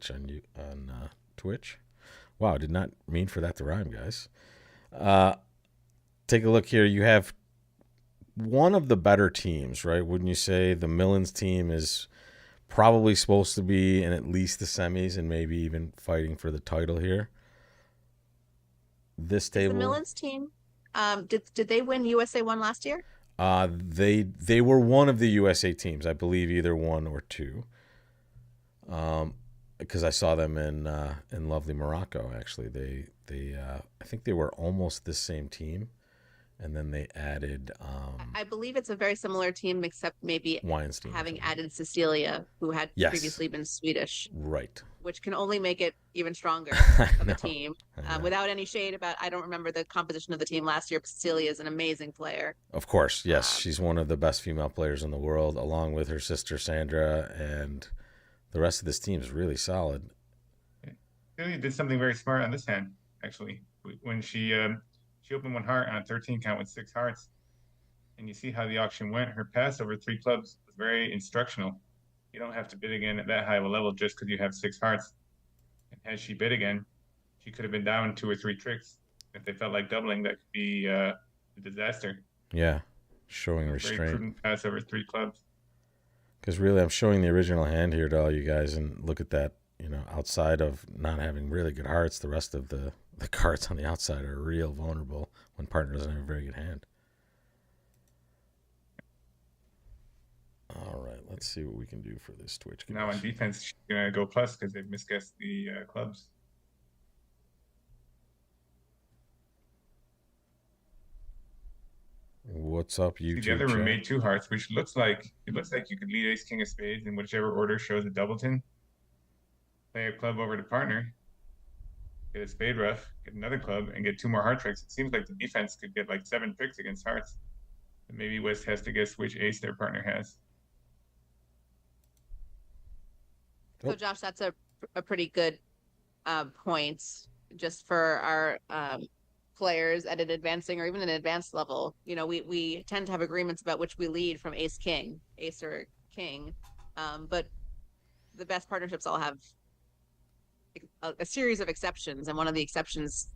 watch on Twitch. Wow, did not mean for that to rhyme, guys. Take a look here. You have one of the better teams, right? Wouldn't you say the Millens team is probably supposed to be in at least the semis and maybe even fighting for the title here? This Is the table, Millens team, did they win USA one last year? they were one of the USA teams, I believe, either one or two. Because I saw them in lovely Morocco. Actually, they I think they were almost the same team, and then they added I believe it's a very similar team, except maybe Weinstein or having something. added Cecilia, who had Yes, previously been Swedish, right. which can only make it even stronger I of a know. team. I know. Without any shade about, I don't remember the composition of the team last year, but Cecilia is an amazing player. Of course, yes, Um, she's one of the best female players in the world, along with her sister Sandra, and the rest of this team is really solid. Celia did something very smart on this hand, actually. When she opened one heart on a 13 count with 6 hearts, and you see how the auction went. Her pass over 3 clubs was very instructional. You don't have to bid again at that high of a level just because you have 6 hearts. And had she bid again, she could have been down 2 or 3 tricks. If they felt like doubling, that could be a disaster. Yeah, showing Very restraint. prudent pass over 3 clubs. Because really, I'm showing the original hand here to all you guys, and look at that. Outside of not having really good hearts, the rest of the cards on the outside are real vulnerable when partner doesn't have a very good hand. All right, let's see what we can do for this Twitch. Now on defense, she's going to go plus because they've misguessed the clubs. What's up, See, the YouTube other room chat? made 2 hearts, which looks like you could lead ace king of spades in whichever order shows a doubleton. Play a club over to partner, get a spade rough, get another club, and get 2 more heart tricks. It seems like the defense could get like 7 tricks against hearts. And maybe West has to guess which ace their partner has. so Josh, that's a pretty good point just for our players at an advancing or even an advanced level. We tend to have agreements about which we lead from ace king, ace or king, but the best partnerships all have a series of exceptions, and one of the exceptions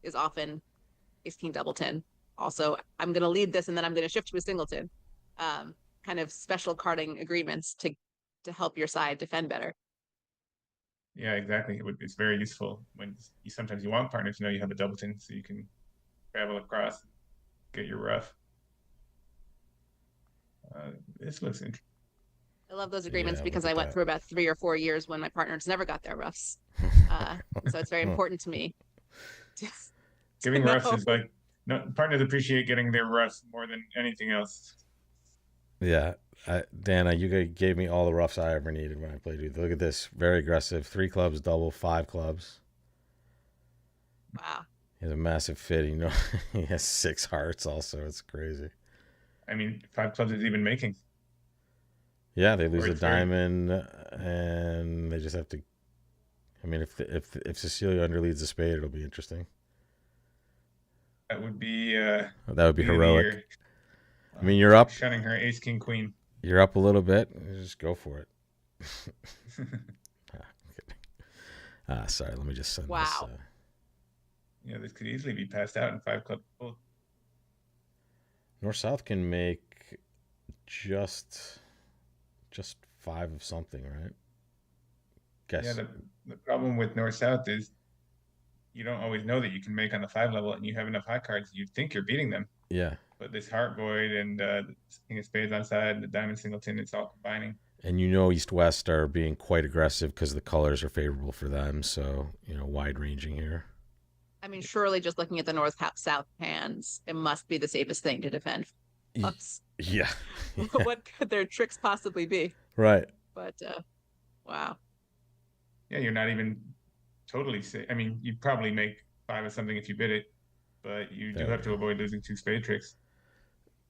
is often ace king doubleton. Also, I'm going to lead this and then I'm going to shift to a singleton. Kind of special carding agreements to help your side defend better. Yeah, exactly. It's very useful when sometimes you want partners to know you have a doubleton so you can travel across, get your rough. This looks interesting. I love those agreements Yeah, because look I at went that. through about 3 or 4 years when my partners never got their roughs. So it's very important to me to Giving know. roughs is like, no, partners appreciate getting their roughs more than anything else. Yeah, Dana, you gave me all the roughs I ever needed when I played you. Look at this, very aggressive. 3 clubs, double, 5 clubs. Wow. He has a massive fit. He has 6 hearts. Also, it's crazy. I mean, 5 clubs is even making. Yeah, they lose Or a it's very, diamond, and they just have to. I mean, if Cecilia underleads the spade, it'll be interesting. that would be That would be lead of the heroic. year. I mean, you're up. Shunning her ace king queen. You're up a little bit. Just go for it. Sorry. Let me just send this. Wow. Yeah, this could easily be passed out in 5 club. North South can make just 5 of something, right? Guess. Yeah, the problem with North South is you don't always know that you can make on the 5 level, and you have enough high cards. You think you're beating them, Yeah. but this heart void and the king of spades on side, the diamond singleton, it's all combining. And East West are being quite aggressive because the colors are favorable for them. So wide ranging here. I mean, surely just looking at the north south hands, it must be the safest thing to defend us. Yeah. What could their tricks possibly be? Right. But wow. Yeah, you're not even totally safe. I mean, you'd probably make 5 of something if you bid it, but you do have to avoid losing 2 spade tricks.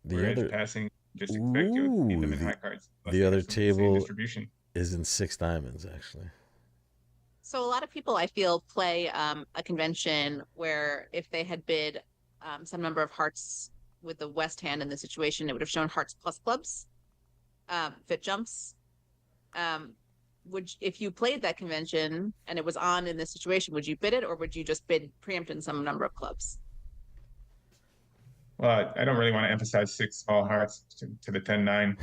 Whereas passing, just expect you would beat them in high cards. The other table distribution is in 6 diamonds, actually. So a lot of people, I feel, play a convention where if they had bid some number of hearts with the West hand in the situation, it would have shown hearts plus clubs, fit jumps. if you played that convention and it was on in this situation, would you bid it, or would you just bid preempt in some number of clubs? Well, I don't really want to emphasize 6 small hearts to the 10-9.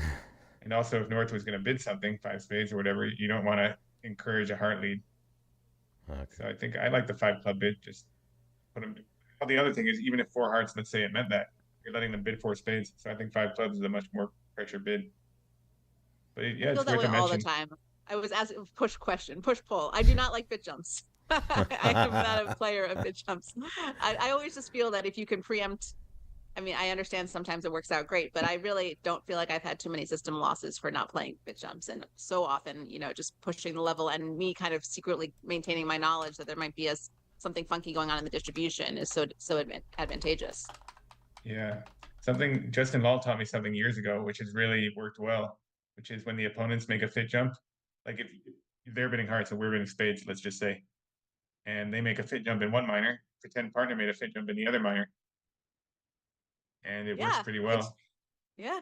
And also, if North was going to bid something, 5 spades or whatever, you don't want to encourage a heart lead. Okay. So I think I like the 5 club bid. Just put them. Well, the other thing is, even if 4 hearts, let's say it meant that, you're letting them bid 4 spades. So I think 5 clubs is a much more pressure bid. But yeah, I feel it's that worth way a all the mention. time. I was asking push poll. I do not like bid jumps. I am not a player of bid jumps. I always just feel that if you can preempt, I mean, I understand sometimes it works out great, but I really don't feel like I've had too many system losses for not playing bid jumps. And so often, just pushing the level and me kind of secretly maintaining my knowledge that there might be something funky going on in the distribution is so advantageous. Yeah. Something Justin Law taught me something years ago, which has really worked well, which is when the opponents make a fit jump, like if they're bidding hearts and we're bidding spades, let's just say, and they make a fit jump in one minor, pretend partner made a fit jump in the other minor, and it works pretty well. Yeah.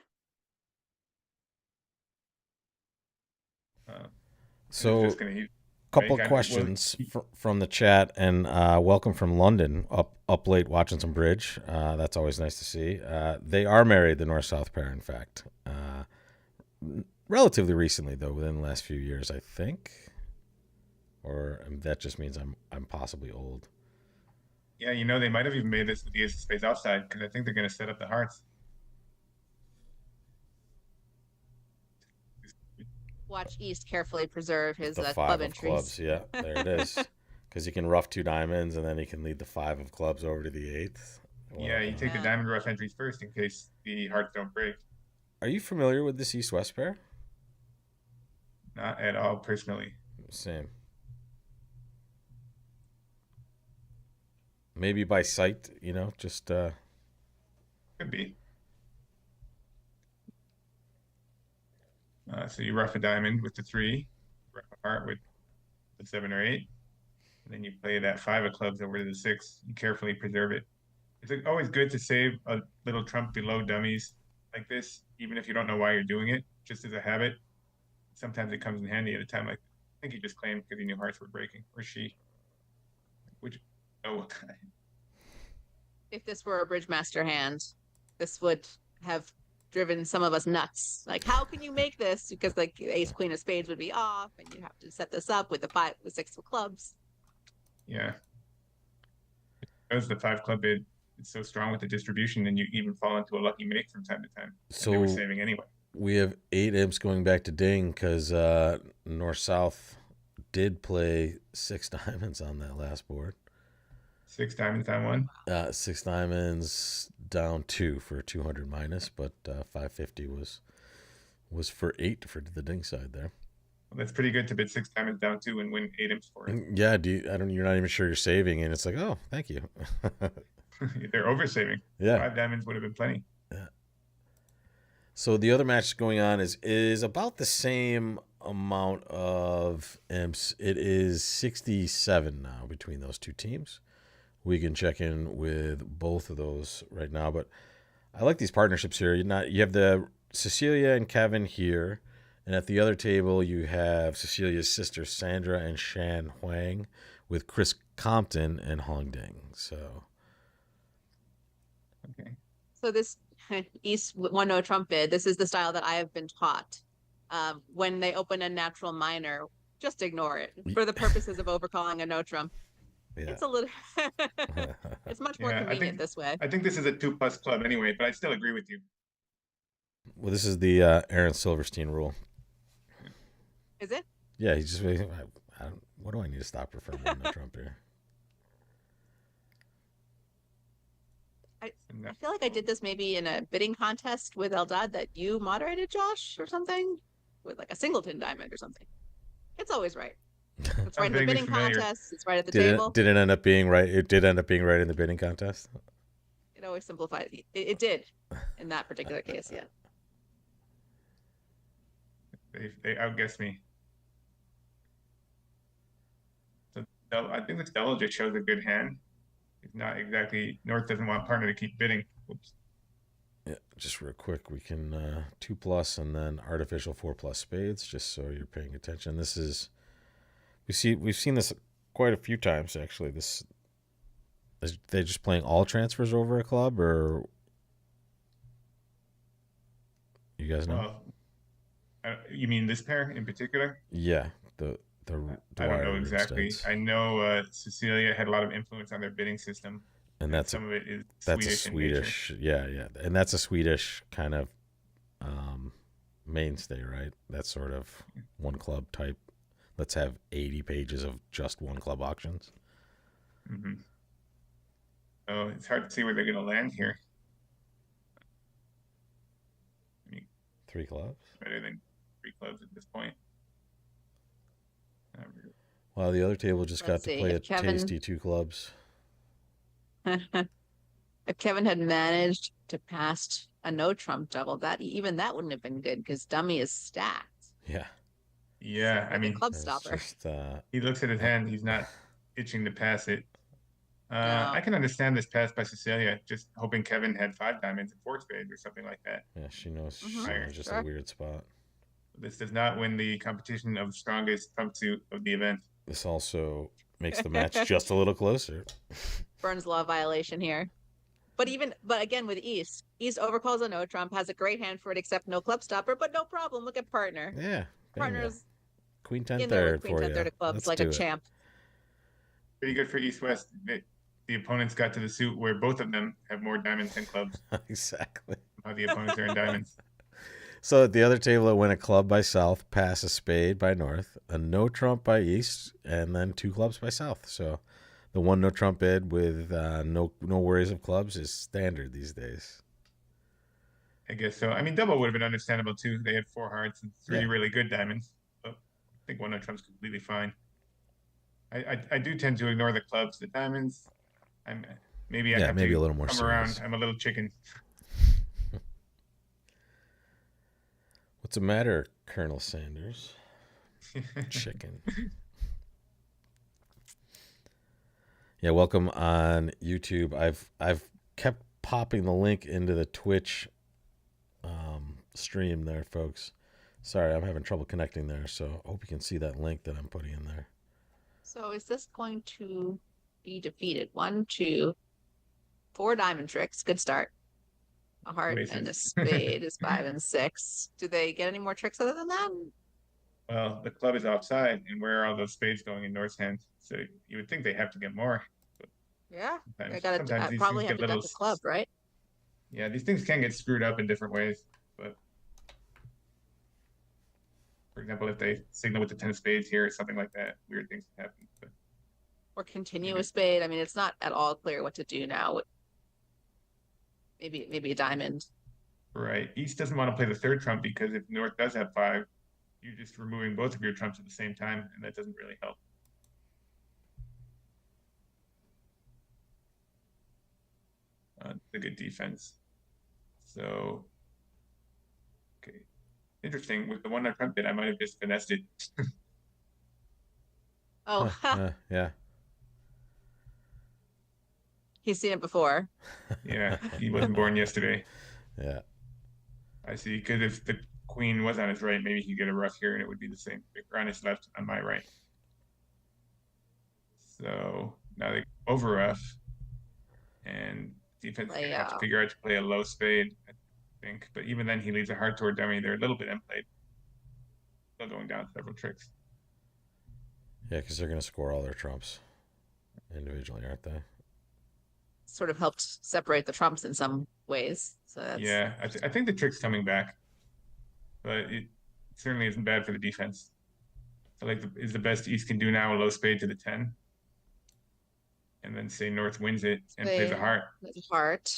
So, couple of questions from the chat, and welcome from London, up late watching some bridge. That's always nice to see. They are married, the North-South pair, in fact. Relatively recently, though, within the last few years, I think. Or that just means I'm possibly old. Yeah, they might have even made this with the ace of spades offside, because I think they're going to set up the hearts. Watch East carefully preserve his the 5 club of entries. Clubs. Yeah, there it is. Because he can rough 2 diamonds, and then he can lead the 5 of clubs over to the 8th. Well, yeah, you take the diamond rough entries first in case the hearts don't break. Are you familiar with this East-West pair? Not at all, personally. Same. Maybe by sight, just... Could be. So you rough a diamond with the 3, rough a heart with the 7 or 8, and then you play that 5 of clubs over to the 6. You carefully preserve it. It's always good to save a little trump below dummies like this, even if you don't know why you're doing it, just as a habit. Sometimes it comes in handy at a time like, I think he just claimed because he knew hearts were breaking, or she. If this were a bridge master hand, this would have driven some of us nuts. Like, how can you make this? Because like ace queen of spades would be off, and you have to set this up with the 6 of clubs. Yeah. Because the 5 club bid, it's so strong with the distribution, and you even fall into a lucky make from time to time. So they were saving anyway. We have 8 imps going back to ding because North-South did play 6 diamonds on that last board. 6 diamonds down 1? 6 diamonds down 2 for 200 minus, but 550 was for 8 for the ding side there. Well, that's pretty good to bid 6 diamonds down 2 and win 8 imps for it. Yeah, you're not even sure you're saving, and it's like, oh, thank you. They're oversaving. Yeah. 5 diamonds would have been plenty. Yeah. So the other match going on is about the same amount of imps. It is 67 now between those two teams. We can check in with both of those right now, but I like these partnerships here. You have the Cecilia and Kevin here, and at the other table you have Cecilia's sister Sandra and Shan Huang with Chris Compton and Hong Ding. So, okay. So this East 1-0 trump bid, this is the style that I have been taught. When they open a natural minor, just ignore it for the purposes of overcalling a no trump. Yeah. It's a little it's much more convenient this way. I think this is a 2+ club anyway, but I still agree with you. Well, this is the Aaron Silverstein rule. Is it? Yeah, he's just what do I need to stop her from no Trump here? I feel like I did this maybe in a bidding contest with Eldad that you moderated, Josh, or something, with like a singleton diamond or something. It's always right. It's right in the bidding contest. It's right at the table. Did it end up being right? It did end up being right in the bidding contest. It always simplifies. It did in that particular case, yeah. They outguessed me. So I think this double just shows a good hand. It's not exactly North doesn't want partner to keep bidding. Oops. Yeah, just real quick, we can 2+ and then artificial 4+ spades, just so you're paying attention. This is we've seen this quite a few times actually. This is they just playing all transfers over a club, or you guys know? Well, you mean this pair in particular? Yeah, the I don't Dwyer know exactly. Rubinsteins, I know Cecilia had a lot of influence on their bidding system, and and some of it is that's a Swedish in nature. Swedish, yeah, and that's a Swedish kind of um, mainstay, right? That sort of one club type. Let's have 80 pages of just one club auctions. Mm-hmm. So it's hard to see where they're going to land here. I mean, 3 clubs. better than 3 clubs at this point. Well, the other table just got Let's to see, play a if Kevin tasty 2 clubs. if Kevin had managed to pass a no trump double, that even that wouldn't have been good because dummy is stacked. Yeah. Yeah, I Like a mean, club It's stopper. just he looks at his hand. He's not itching to pass it. No. I can understand this pass by Cecilia, just hoping Kevin had 5 diamonds and 4 spades or something like that. yeah, she knows Mhm, just sure. a weird spot. This does not win the competition of the strongest trump suit of the event. This also makes the match just a little closer. Burns law violation here. But again with East overcalls a no trump, has a great hand for it except no club stopper, but no problem. Look at partner. Yeah. Partner's Queen 10 in there with third queen for 10 you. third of clubs Let's like a do it. champ. Pretty good for East West. The opponents got to the suit where both of them have more diamonds than clubs. Exactly. How the opponents are in diamonds. So at the other table, it went a club by South, pass a spade by North, a no trump by East, and then 2 clubs by South. So the one no trump bid with no worries of clubs is standard these days. I guess so. I mean, double would have been understandable too. They had 4 hearts and 3 really good diamonds. But I think one no trump's completely fine. I do tend to ignore the clubs. The diamonds, maybe I have maybe to a little more come serious. around. I'm a little chicken. What's the matter, Colonel Sanders? Chicken. Yeah, welcome on YouTube. I've kept popping the link into the Twitch stream there, folks. Sorry, I'm having trouble connecting there, so I hope you can see that link that I'm putting in there. So is this going to be defeated? 1, 2, 4 diamond tricks. Good start. A heart and a spade is 5 and 6. Do they get any more tricks other than that? Well, the club is offside, and where are all those spades going in North's hand? So you would think they have to get more. Yeah, they Sometimes gotta these probably things have get to duck the club, right? Yeah, these things can get screwed up in different ways. But for example, if they signal with the 10 of spades here or something like that, weird things can happen. But or continue a spade. I mean, it's not at all clear what to do now. Maybe a diamond. Right. East doesn't want to play the 3rd trump because if North does have 5, you're just removing both of your trumps at the same time, and that doesn't really help. The good defense. So, okay. Interesting. With the one I trumped it, I might have just finessed it. Oh, yeah. He's seen it before. Yeah, he wasn't born yesterday. Yeah. I see. Because if the queen was on his right, maybe he could get a ruff here, and it would be the same. Or on his left, on my right. So now they over ruff, and defense is gonna have to figure out to play a low spade, I think. But even then, he leaves a heart toward dummy. They're a little bit unplayed. Still going down several tricks. Yeah, because they're gonna score all their trumps individually, aren't they? Sort of helped separate the trumps in some ways. So that's... Yeah, I think the trick's coming back, but it certainly isn't bad for the defense. So like, is the best East can do now a low spade to the 10, and then say North wins it and plays a heart. Heart.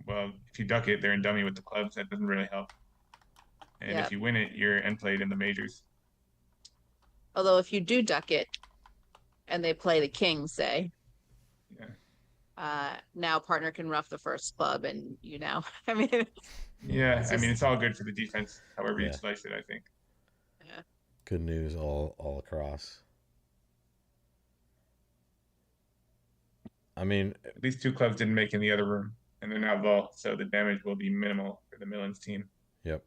Well, if you duck it, they're in dummy with the clubs. That doesn't really help. And if you win it, you're end played in the majors. Although if you do duck it, and they play the king, say. Yeah. Now partner can ruff the first club, and I mean. Yeah, I mean, it's all good for the defense, however you slice it, I think. Yeah. Good news all across. I mean, at least 2 clubs didn't make in the other room. and they're now vault, so the damage will be minimal for the Millens team. Yep.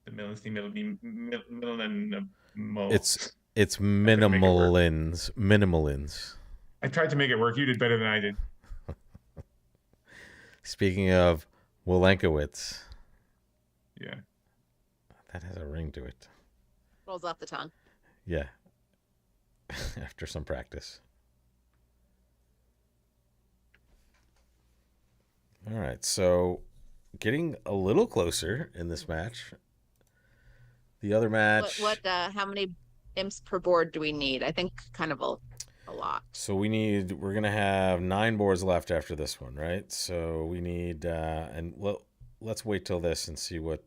The Millens team, it'll be Millen. It's minimalins. Minimalins. I tried to make it work. You did better than I did. Speaking of Wolenkowitz. Yeah. That has a ring to it. Rolls off the tongue. Yeah. After some practice. All right, so getting a little closer in this match. The other match. How many imps per board do we need? I think kind of a lot. So we're going to have 9 boards left after this one, right? So we need, let's wait till this and see what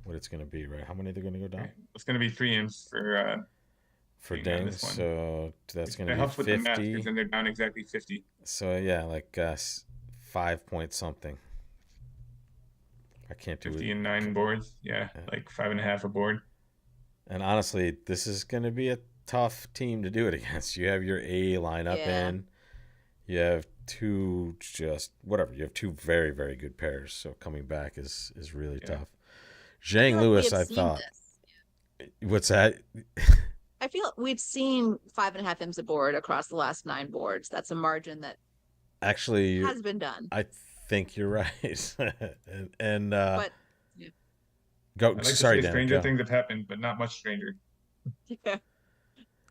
it's going to be, right? How many are going to go down? It's going to be 3 imps for ding. So that's going to be helps 50. with the math because then they're down exactly 50. So yeah, like 5 point something. I can't do 50 it. and 9 boards. Yeah, like 5.5 a board. And honestly, this is going to be a tough team to do it against. You have your A lineup in. You have 2 you have 2 very, very good pairs. So coming back is really tough. Zhang Lewis, I thought. What's that? I feel we've seen 5.5 imps a board across the last 9 boards. That's a margin that actually has been done. I think you're right. and but go. I'd like sorry, to say Dan. Stranger things have happened, but not much stranger. Yeah.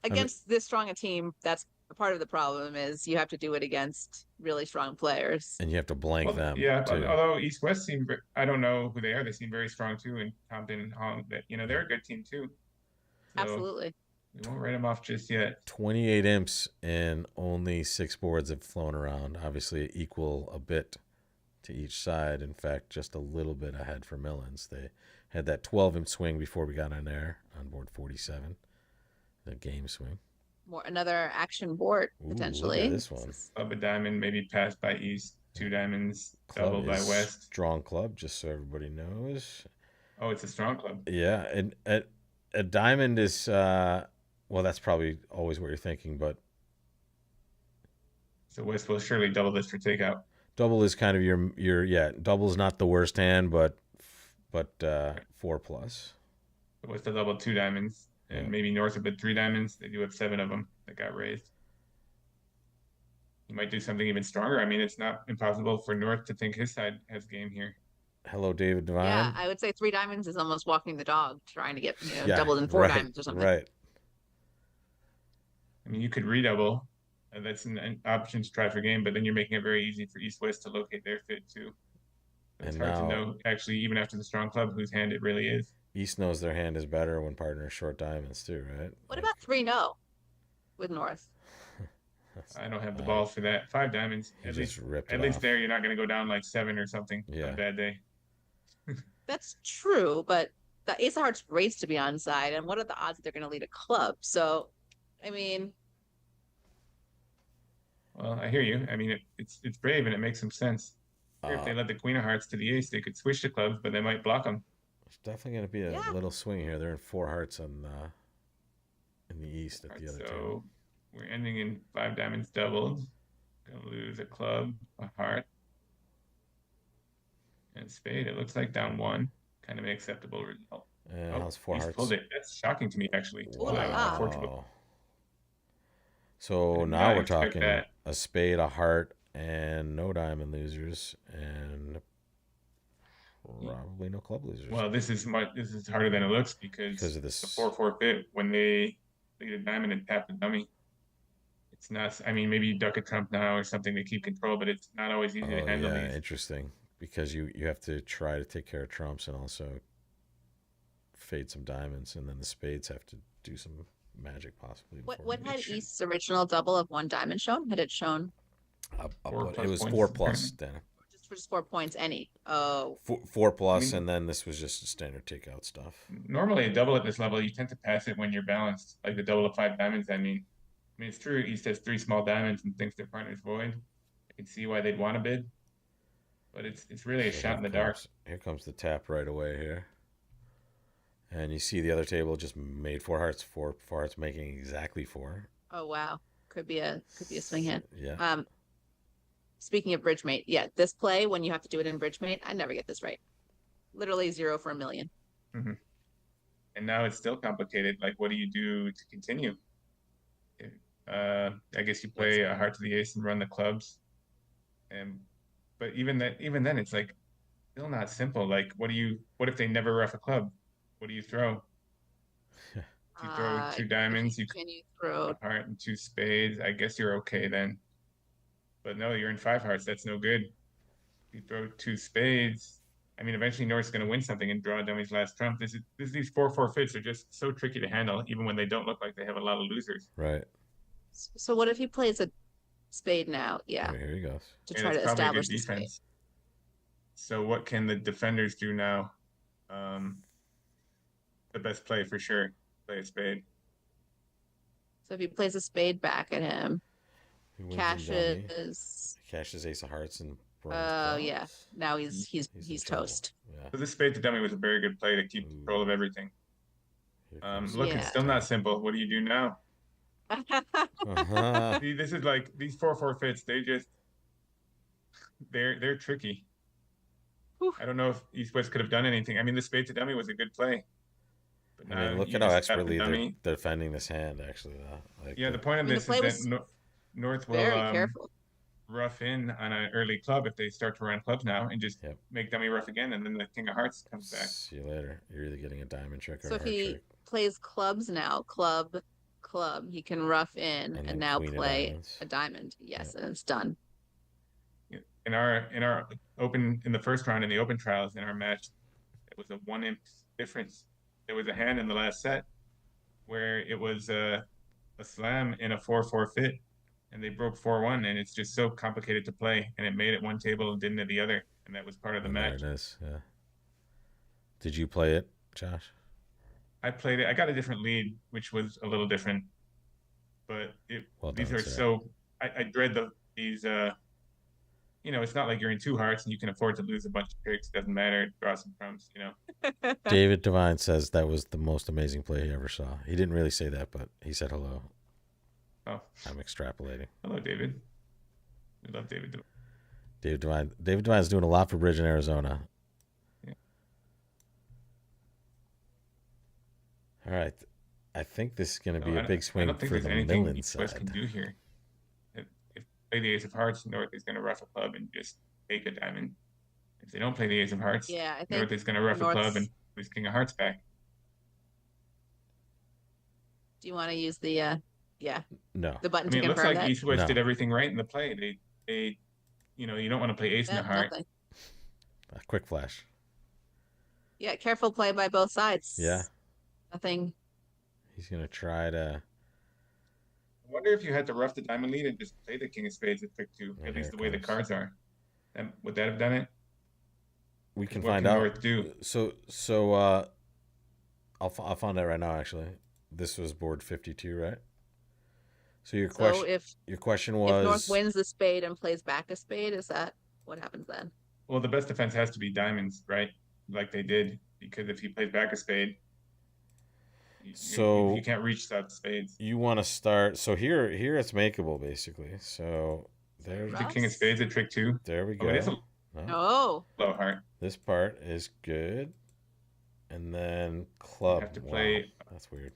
Against this strong a team, that's part of the problem is you have to do it against really strong players. And you have to blank them. Yeah, too. Although East West seem, I don't know who they are. They seem very strong too. And Compton, Hong, they're a good team too. So Absolutely. We won't write them off just yet. 28 imps and only 6 boards have flown around. Obviously, equal a bit to each side. In fact, just a little bit ahead for Millens. They had that 12 imp swing before we got on there on board 47. The game swing. Another action board potentially. Look at this one. Club a diamond, maybe passed by East. 2 diamonds, Club doubled by West. Strong club, just so everybody knows. Oh, it's a strong club. Yeah, and a diamond is that's probably always what you're thinking, but so West will surely double this for takeout. Double is kind of your double's not the worst hand, but 4 plus. West will double 2 diamonds. And maybe north of the 3 diamonds, they do have 7 of them that got raised. You might do something even stronger. I mean, it's not impossible for North to think his side has game here. Hello, David Devine. Yeah, I would say 3 diamonds is almost walking the dog, trying to get doubled in 4 diamonds or something. Right. I mean, you could redouble. That's an option to try for game, but then you're making it very easy for East-West to locate their fit too. So it's hard to know, actually, even after the strong club, whose hand it really is. East knows their hand is better when partners short diamonds too, right? What about 3-0 with North? I don't have the balls for that. 5 diamonds. At least there, you're not going to go down like 7 or something on a bad day. That's true, but the Ace of Hearts rates to be onside, and what are the odds that they're going to lead a club? So, I mean, well, I hear you. I mean, it's brave and it makes some sense. If they let the Queen of Hearts to the Ace, they could switch the clubs, but they might block them. There's definitely going to be a little swing here. They're in 4 hearts in the East at the other table. We're ending in 5 diamonds doubled. Gonna lose a club, a heart, and spade. It looks like down 1. Kind of an acceptable result. And how's 4 hearts? Pulled it. That's shocking to me, actually. Wow. So now we're talking a spade, a heart, and no diamond losers, and probably no club losers. Well, this is harder than it looks because of this. The 4-4 fit when they lead a diamond and tap the dummy. It's not. I mean, maybe you duck a trump now or something to keep control, but it's not always easy to handle these. Interesting, because you have to try to take care of trumps and also fade some diamonds, and then the spades have to do some magic possibly. What had East's original double of 1 diamond shown? Had it shown? It was 4 plus, Dana. Just 4 points, any. Oh. 4 plus, and then this was just a standard takeout stuff. Normally, a double at this level, you tend to pass it when you're balanced, like the double of 5 diamonds. I mean, it's true. East has 3 small diamonds and thinks their partner's void. I can see why they'd want to bid, but it's really a shot in the dark. Here comes the tap right away here, and you see the other table just made 4 hearts. 4 hearts making exactly 4. Oh wow, could be a swing hand. Yeah. speaking of bridge mate, yeah, this play when you have to do it in bridge mate, I never get this right. Literally 0 for a million. Mm-hmm. And now it's still complicated. Like, what do you do to continue? I guess you play a heart to the ace and run the clubs. But even then, it's like still not simple. Like, what if they never rough a club? What do you throw? If you throw 2 diamonds, you throw a heart and 2 spades. I guess you're okay then. But no, you're in 5 hearts. That's no good. If you throw 2 spades, I mean, eventually North's going to win something and draw dummy's last trump. These 4-4 fits are just so tricky to handle, even when they don't look like they have a lot of losers. Right. So what if he plays a spade now? Yeah. Oh, here he goes. To try to establish the spade. So what can the defenders do now? The best play for sure. Play a spade. So if he plays a spade back at him, cashes ace of hearts and yeah. Now he's toast. Yeah. So this spade to dummy was a very good play to keep control of everything. Look, it's still not simple. What do you do now? See, this is like these 4-4 fits. They're tricky. Whew. I don't know if East West could have done anything. I mean, the spade to dummy was a good play. But I mean, look at how expertly they're defending this hand, actually. Like, the point of this is that North will rough in on an early club if they start to run clubs now and just make dummy rough again, and then the king of hearts comes back. See you later. You're either getting a diamond trick or so a heart trick. So if he plays clubs now, club, he can rough in and now play a diamond. Yes, and it's done. In our open, in the first round in the open trials in our match, it was a 1 imp difference. There was a hand in the last set where it was a slam in a 4-4 fit, and they broke 4-1, and it's just so complicated to play, and it made it one table and didn't at the other, and that was part of the match. There it is. Yeah. Did you play it, Josh? I played it. I got a different lead, which was a little different, but these are so. I dread these. It's not like you're in 2 hearts and you can afford to lose a bunch of picks. It doesn't matter. Draw some crumbs, David Devine says that was the most amazing play he ever saw. He didn't really say that, but he said hello. Oh. I'm extrapolating. Hello, David. We love David Devine. David Devine. David Devine's doing a lot for Bridge in Arizona. Yeah. All right. I think this is going to be a big swing for the Millen side. West can do here. If play the ace of hearts, North is going to rough a club and just take a diamond. If they don't play the ace of hearts, I think North is going to rough a club and lose king of hearts back. Do you want to use the no the button to confirm that? It looks like East West did everything right in the play. They you don't want to play ace in the heart. Nothing. A quick flash. Yeah, careful play by both sides. Yeah. Nothing. He's going to try to... I wonder if you had to rough the diamond lead and just play the king of spades at pick 2, at least the way the cards are. Would that have done it? We can find out. North do? So I'll find out right now, actually. This was board 52, right? So your question was... If North wins the spade and plays back a spade, is that what happens then? Well, the best defense has to be diamonds, right? Like they did, because if he plays back a spade, you can't reach that spades. You want to start... So here it's makeable, basically. So there's the king of spades at trick 2. There we go. It is a low heart. This part is good. And then club. You have to play... That's weird.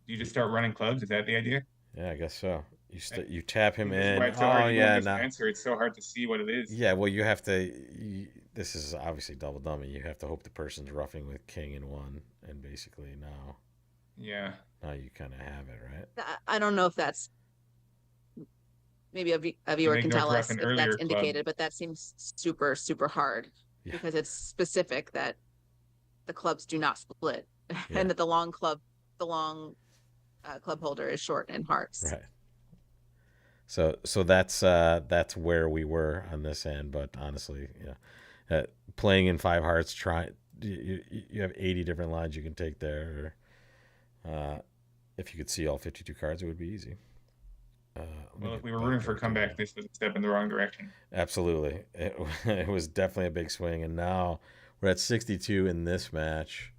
You just start running clubs? Is that the idea? Yeah, I guess so. You tap him in. It's so hard answer. It's so hard to see what it is. Yeah, well, you have to... this is obviously double dummy. You have to hope the person's roughing with king and 1. And basically now... Yeah. Now you kind of have it, right? I don't know if that's... Maybe a viewer can tell us if that's indicated, but that seems super, super hard. Yeah. Because it's specific that the clubs do not split. Yeah. And that the long club holder is short in hearts. Right. So that's where we were on this end, but honestly, playing in 5 hearts, you have 80 different lines you can take there. If you could see all 52 cards, it would be easy. Well, if we were rooting for a comeback, this was a step in the wrong direction. Absolutely, it was definitely a big swing, and now we're at 62 in this match,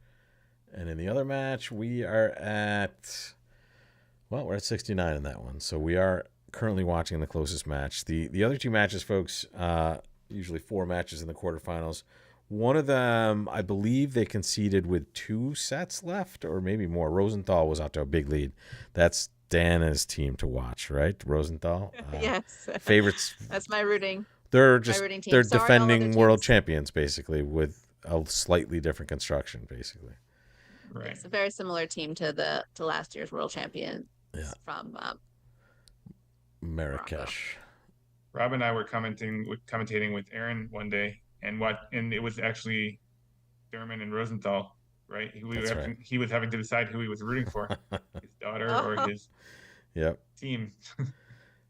and in the other match we are at. Well, we're at 69 in that one, so we are currently watching the closest match. The other two matches, folks, usually 4 matches in the quarterfinals. One of them, I believe they conceded with 2 sets left, or maybe more. Rosenthal was out to a big lead. That's Dana's team to watch, right? Rosenthal. Yes. Favorites. That's my rooting. They're My rooting team. they're Sorry, all other defending world teams. champions basically with a slightly different construction, basically. Right. It's a very similar team to last year's world champion. Yeah. From Marrakesh. Rob and I were commentating with Aaron one day, and it was actually Derman and Rosenthal, right? He was having to decide who he was rooting for, his daughter or his team.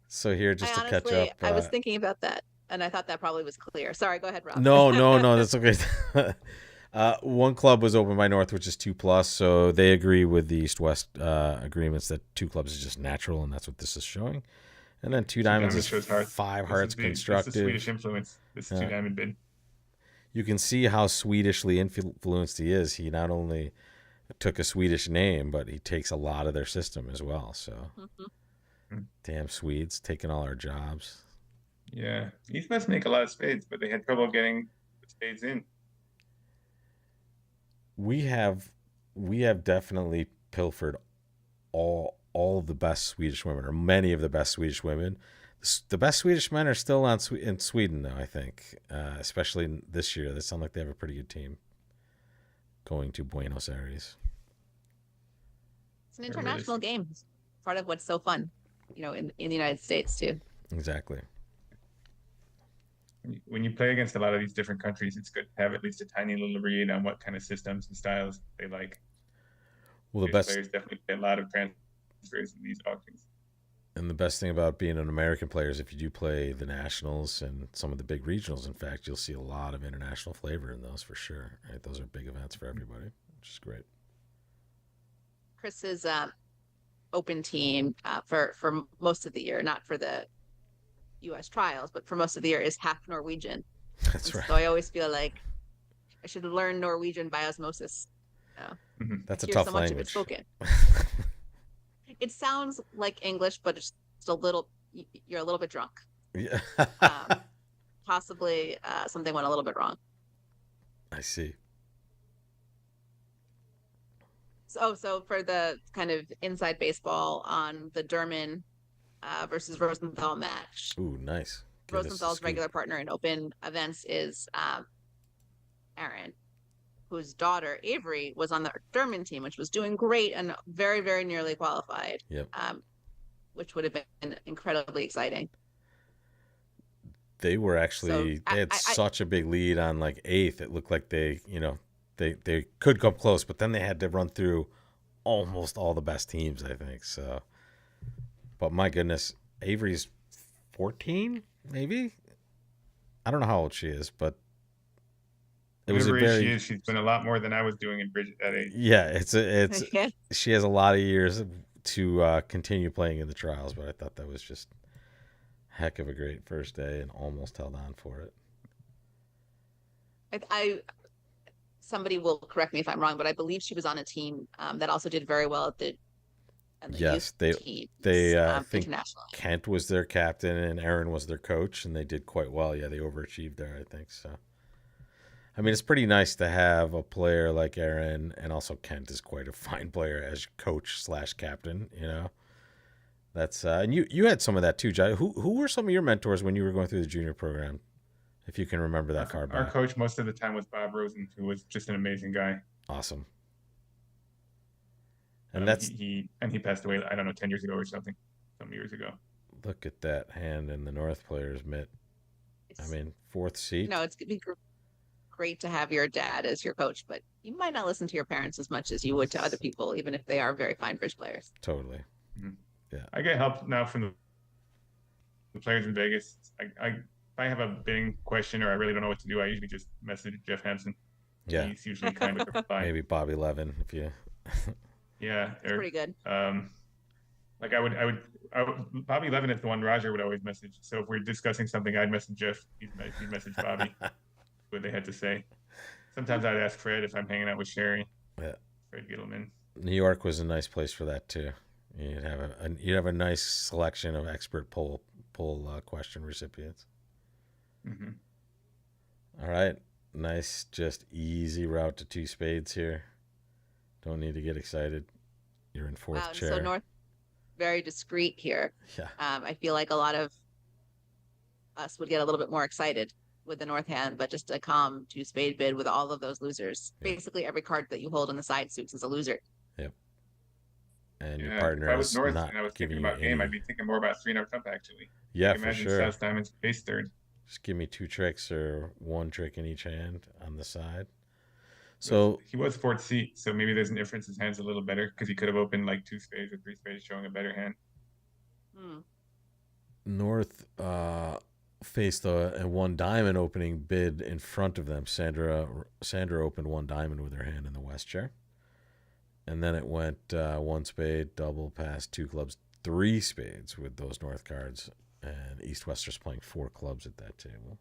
So here, just to catch up, I was thinking about that, and I thought that probably was clear. Sorry, go ahead, Rob. No, that's okay. One club was open by North, which is 2+, so they agree with the East-West agreements that 2 clubs is just natural, and that's what this is showing. And then 2 diamonds is shows hearts. 5 hearts constructive. This is the Swedish influence. This 2 diamond bid. You can see how Swedishly influenced he is. He not only took a Swedish name, but he takes a lot of their system as well. So, damn Swedes taking all our jobs. Yeah, East must make a lot of spades, but they had trouble getting the spades in. We have definitely pilfered all the best Swedish women, or many of the best Swedish women. The best Swedish men are still in Sweden, though, I think, especially this year. They sound like they have a pretty good team going to Buenos Aires. It's an international game. It's part of what's so fun, in the United States, too. Exactly. When you play against a lot of these different countries, it's good to have at least a tiny little read on what kind of systems and styles they like. Well, the best players definitely play a lot of transfers in these auctions. And the best thing about being an American player is if you do play the nationals and some of the big regionals, in fact, you'll see a lot of international flavor in those for sure. Right? Those are big events for everybody, which is great. Chris's open team for most of the year, not for the U.S. trials, but for most of the year is half Norwegian. That's right. So I always feel like I should learn Norwegian by osmosis. That's a tough so much language. Of it spoken. It sounds like English, but it's just you're a little bit drunk. Yeah. Possibly something went a little bit wrong. I see. So for the kind of inside baseball on the Derman versus Rosenthal match. Ooh, nice. Rosenthal's regular partner in open events is Aaron, whose daughter Avery was on the Derman team, which was doing great and very, very nearly qualified. Yep. Which would have been incredibly exciting. They were actually they had such a big lead on like 8th. It looked like they could come close, but then they had to run through almost all the best teams, I think. So, but my goodness, Avery's 14, maybe. I don't know how old she is, but it was she's been a lot more than I was doing in Bridget at age. Yeah, it's she has a lot of years to continue playing in the trials, but I thought that was just heck of a great first day and almost held on for it. Somebody will correct me if I'm wrong, but I believe she was on a team that also did very well at the yes, they I think Kent was their captain and Aaron was their coach, and they did quite well. Yeah, they overachieved there, I think so. I mean, it's pretty nice to have a player like Aaron, and also Kent is quite a fine player as coach / captain. That's and you had some of that too, Jai. Who were some of your mentors when you were going through the junior program, if you can remember that far back? Our coach most of the time was Bob Rosen, who was just an amazing guy. Awesome. And he passed away, I don't know, 10 years ago or something, some years ago. Look at that hand in the North players mitt. I mean, 4th seat. No, it's gonna be great to have your dad as your coach, but you might not listen to your parents as much as you would to other people, even if they are very fine bridge players. Totally. Mm-hmm. Yeah. I get help now from the players in Vegas. If I have a bidding question or I really don't know what to do, I usually just message Jeff Hansen. Yeah. He's usually kind of reply. Maybe Bobby Levin if you. Yeah, it's pretty good. Like I would Bobby Levin is the one Roger would always message. So if we're discussing something, I'd message Jeff. He'd message Bobby. What they had to say. Sometimes I'd ask Fred if I'm hanging out with Sherry. Yeah. Fred Gittleman. New York was a nice place for that too. You'd have a nice selection of expert poll question recipients. Mm-hmm. All right, nice, just easy route to 2 spades here. Don't need to get excited. You're in 4th Wow, chair. so North very discreet here. Yeah. I feel like a lot of us would get a little bit more excited with the North hand, but just a calm 2 spade bid with all of those losers. Yeah. Basically, every card that you hold in the side suits is a loser. Yep. And your If partner I was is North not and I was giving thinking you about game, any. I'd be thinking more about 3-note trump actually. Yeah, Like, for imagine sure. South Diamond's base third. Just give me 2 tricks or 1 trick in each hand on the side. So he was 4th seat, so maybe there's an difference. His hand's a little better because he could have opened like 2 spades or 3 spades, showing a better hand. North faced a 1 diamond opening bid in front of them. Sandra opened 1 diamond with her hand in the West chair, and then it went 1 spade, double, pass, 2 clubs, 3 spades with those North cards, and East Wester's playing 4 clubs at that table.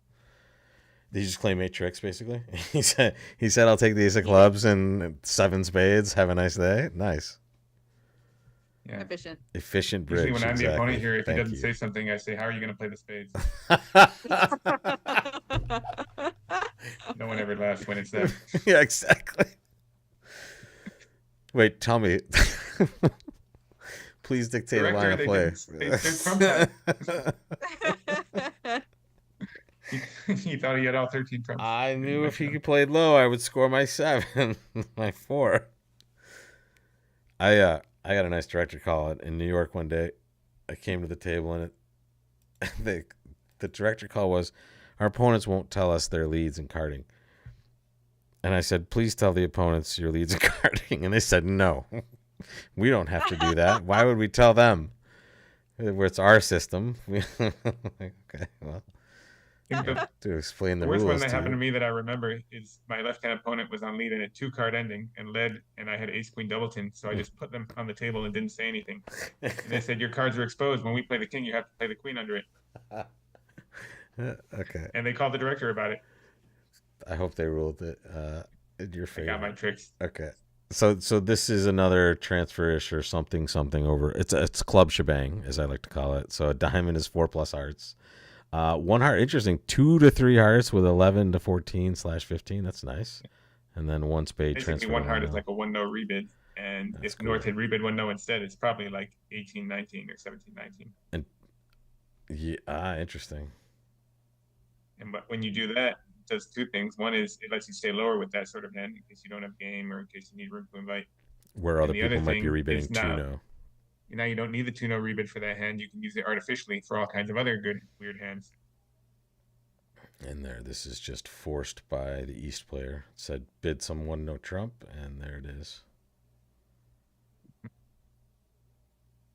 Did he just claim 8 tricks basically? he said I'll take the ace of clubs and 7 spades. Have a nice day. Nice. Yeah. Efficient bridge. Usually when I'm exactly. the opponent here, if Thank he doesn't you. say something, I say, "How are you going to play the spades?" No one ever laughs when it's that. Yeah, exactly. Wait, tell me. Please dictate a line of play. He thought he had all 13 trumps. I knew if he played low, I would score my 7, my 4. I got a nice director call in New York one day. I came to the table and the director call was, our opponents won't tell us their leads in carding. And I said, please tell the opponents your leads in carding. And they said, no, we don't have to do that. Why would we tell them? Where it's our system. Okay, well. To explain the worst rules. one that happened to me that I remember is my left-hand opponent was on lead in a 2-card ending and led, and I had ace queen doubleton, so I just put them on the table and didn't say anything. And they said, your cards are exposed. When we play the king, you have to play the queen under it. Okay. And they called the director about it. I hope they ruled it in your favor. I got my tricks. Okay. So this is another transfer-ish or something over. It's club shebang, as I like to call it. So a diamond is 4+ hearts. 1 heart, interesting. 2 to 3 hearts with 11 to 14/15. That's nice. And then 1 spade basically transfer. 1 heart is like a 1-no rebid. And That's if cool. North had rebid 1-no instead, it's probably like 18-19 or 17-19. And yeah, interesting. And but when you do that, it does 2 things. One is it lets you stay lower with that sort of hand in case you don't have game or in case you need room to invite. Where other people might be rebidding 2-no. Now you don't need the 2-no rebid for that hand. You can use it artificially for all kinds of other good weird hands. And this is just forced by the East player. It said bid some 1-no trump, and there it is.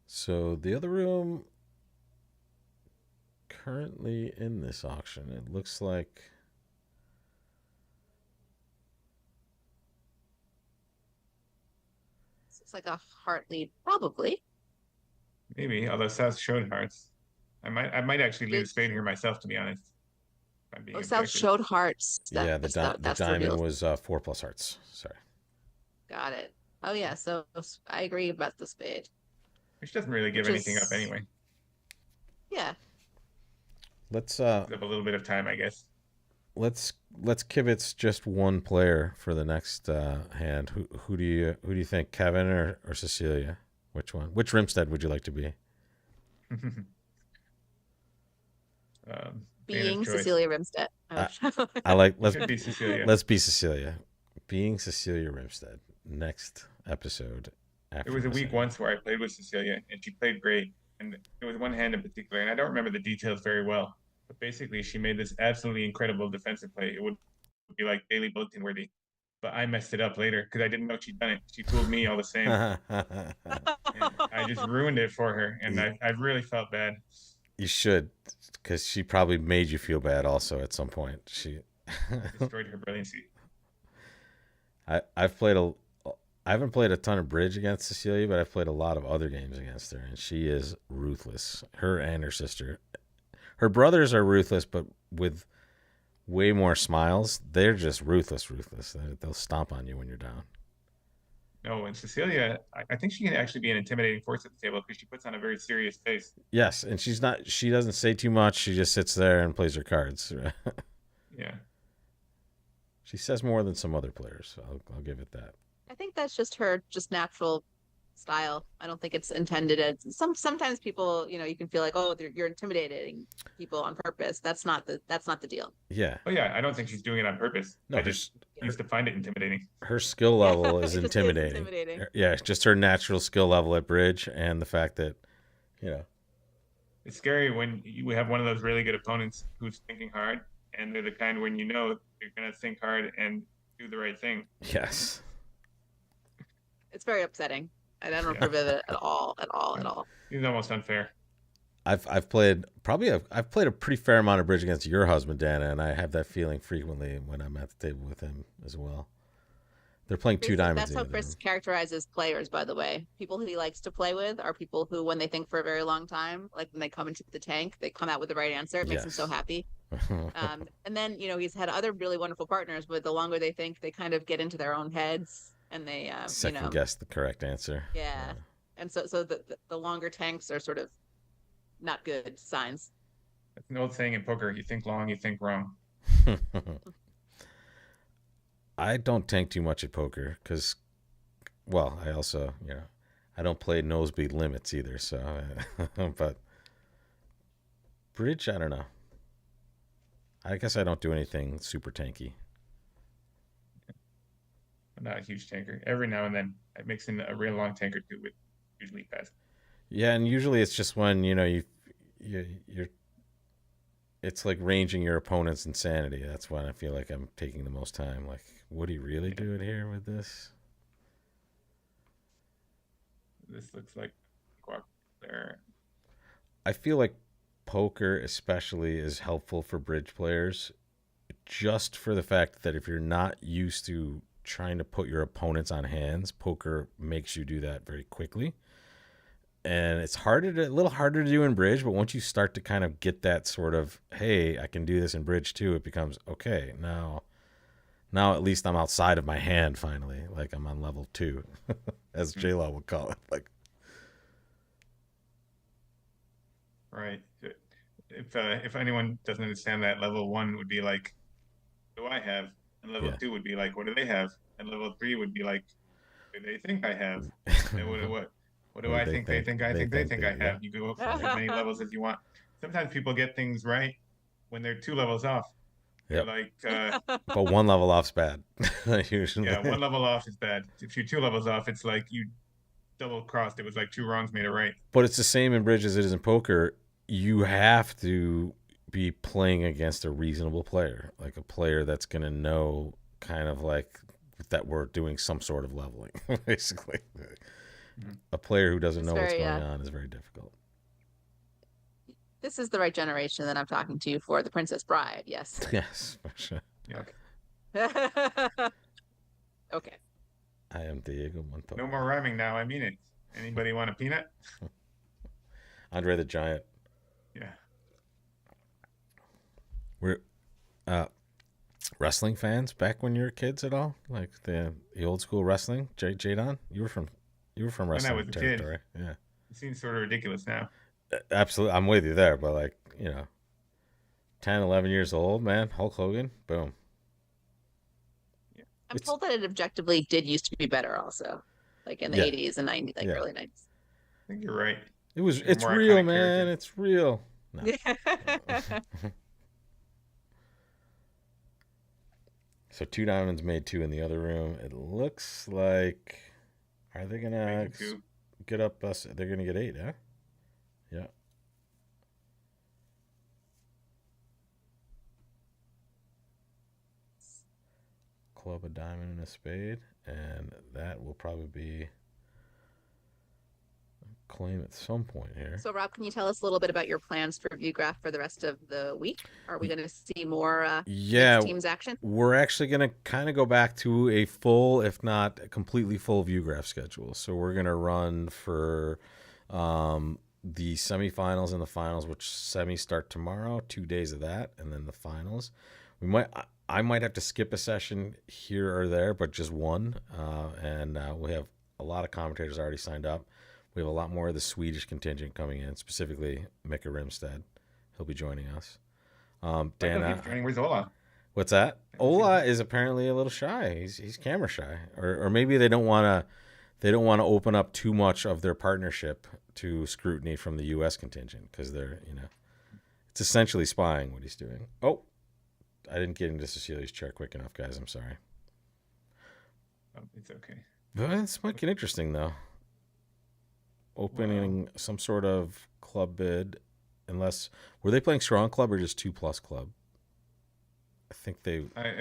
So the other room currently in this auction, it looks like it's like a heart lead, probably. Maybe, although South showed hearts. I might actually leave a spade here myself, to be honest. South showed hearts. Yeah, the diamond was 4+ hearts. Sorry. Got it. Oh yeah, so I agree about the spade. Which doesn't really give anything up anyway. Yeah. Let's up a little bit of time, I guess. Let's kibitz just one player for the next hand. Who do you think, Kevin or Cecilia? Which one? Which Rimstead would you like to be? Being Cecilia Rimstead. I like let's be Cecilia. Let's be Cecilia. Being Cecilia Rimstead. Next episode. There was a week once where I played with Cecilia and she played great. And there was one hand in particular, and I don't remember the details very well. But basically, she made this absolutely incredible defensive play. It would be like daily bulletin worthy. But I messed it up later because I didn't know she'd done it. She fooled me all the same. And I just ruined it for her, and I really felt bad. You should, because she probably made you feel bad also at some point. She destroyed her brilliancy. I haven't played a ton of bridge against Cecilia, but I've played a lot of other games against her, and she is ruthless. Her and her sister. Her brothers are ruthless, but with way more smiles. They're just ruthless. They'll stomp on you when you're down. No, and Cecilia, I think she can actually be an intimidating force at the table because she puts on a very serious face. Yes, and she doesn't say too much. She just sits there and plays her cards. Yeah. She says more than some other players. I'll give it that. I think that's just her just natural style. I don't think it's intended as sometimes people, you can feel like, oh, you're intimidating people on purpose. That's not the deal. Yeah. Oh yeah, I don't think she's doing it on purpose. No, I just used to find it intimidating. Her skill Yeah, level is it just is intimidating. intimidating. Yeah, just her natural skill level at bridge and the fact that, It's scary when we have one of those really good opponents who's thinking hard, and they're the kind when they're gonna think hard and do the right thing. yes. It's very upsetting. I don't approve of it at all, at all, at all. It's almost unfair. I've played I've played a pretty fair amount of bridge against your husband, Dana, and I have that feeling frequently when I'm at the table with him as well. They're playing two diamonds. That's how Chris characterizes players, by the way. People who he likes to play with are people who, when they think for a very long time, like when they come into the tank, they come out with the right answer. It makes him so happy. And then, he's had other really wonderful partners, but the longer they think, they kind of get into their own heads and they, second guess the correct answer. Yeah. And so the longer tanks are sort of not good signs. That's an old saying in poker: you think long, you think wrong. I don't tank too much at poker because, well, I also, I don't play nosebleed limits either. So, but bridge, I don't know. I guess I don't do anything super tanky. I'm not a huge tanker. Every now and then, I mix in a real long tank or two, with usually fast. Yeah, and usually it's just when you're. It's like ranging your opponent's insanity. That's when I feel like I'm taking the most time. Like, would he really do it here with this? This looks like there. I feel like poker especially is helpful for bridge players just for the fact that if you're not used to trying to put your opponents on hands, poker makes you do that very quickly. And it's a little harder to do in bridge, but once you start to kind of get that sort of, hey, I can do this in bridge too, it becomes, okay, now at least I'm outside of my hand finally. Like I'm on level 2, as J-Law would call it. Like, right. If anyone doesn't understand that, level 1 would be like, what do I have? And level 2 would be like, what do they have? And level 3 would be like, what do they think I have? And what do I think they think I think they think I have? You go up for as many levels as you want. Sometimes people get things right when they're 2 levels off. Yep. Like, but 1 level off's bad. Usually. Yeah, 1 level off is bad. If you're 2 levels off, it's like you double crossed. It was like 2 wrongs made a right. But it's the same in bridge as it is in poker. You have to be playing against a reasonable player, like a player that's going to know kind of like that we're doing some sort of leveling, basically. A player who doesn't know what's going on is very difficult. This is the right generation that I'm talking to for the Princess Bride. Yes. Yes, for sure. Yeah. Okay. Okay. I am Diego Montoya. No more rhyming now. I mean it. Anybody want a peanut? Andre the Giant. Yeah. We're wrestling fans back when you were kids at all? Like the old school wrestling? Jadon? You were from wrestling when I was territory. A kid. Yeah. It seems sort of ridiculous now. Absolutely. I'm with you there, but like, 10, 11 years old, man, Hulk Hogan, boom. Yeah. I'm told that it objectively did used to be better also, like in the 80s and 90s, like early 90s. I think you're right. It's real, man. It's real. No. So 2 diamonds made 2 in the other room. It looks like, are they going to get up us? They're going to get 8, huh? Yeah. Club, a diamond, and a spade. And that will probably be a claim at some point here. So, Rob, can you tell us a little bit about your plans for ViewGraph for the rest of the week? Are we going to see more teams action? We're actually going to kind of go back to a full, if not a completely full ViewGraph schedule. So we're going to run for the semifinals and the finals, which semis start tomorrow, 2 days of that, and then the finals. I might have to skip a session here or there, but just one, and we have a lot of commentators already signed up. We have a lot more of the Swedish contingent coming in, specifically Mika Rimstead. He'll be joining us. Dan, Where's Ola? what's that? Ola is apparently a little shy. He's camera shy, or maybe they don't want to open up too much of their partnership to scrutiny from the U.S. contingent because they're it's essentially spying what he's doing. Oh, I didn't get into Cecilia's chair quick enough, guys. I'm sorry. Oh, it's okay. But it's making interesting though. Opening some sort of club bid, unless were they playing strong club or just 2+ club? I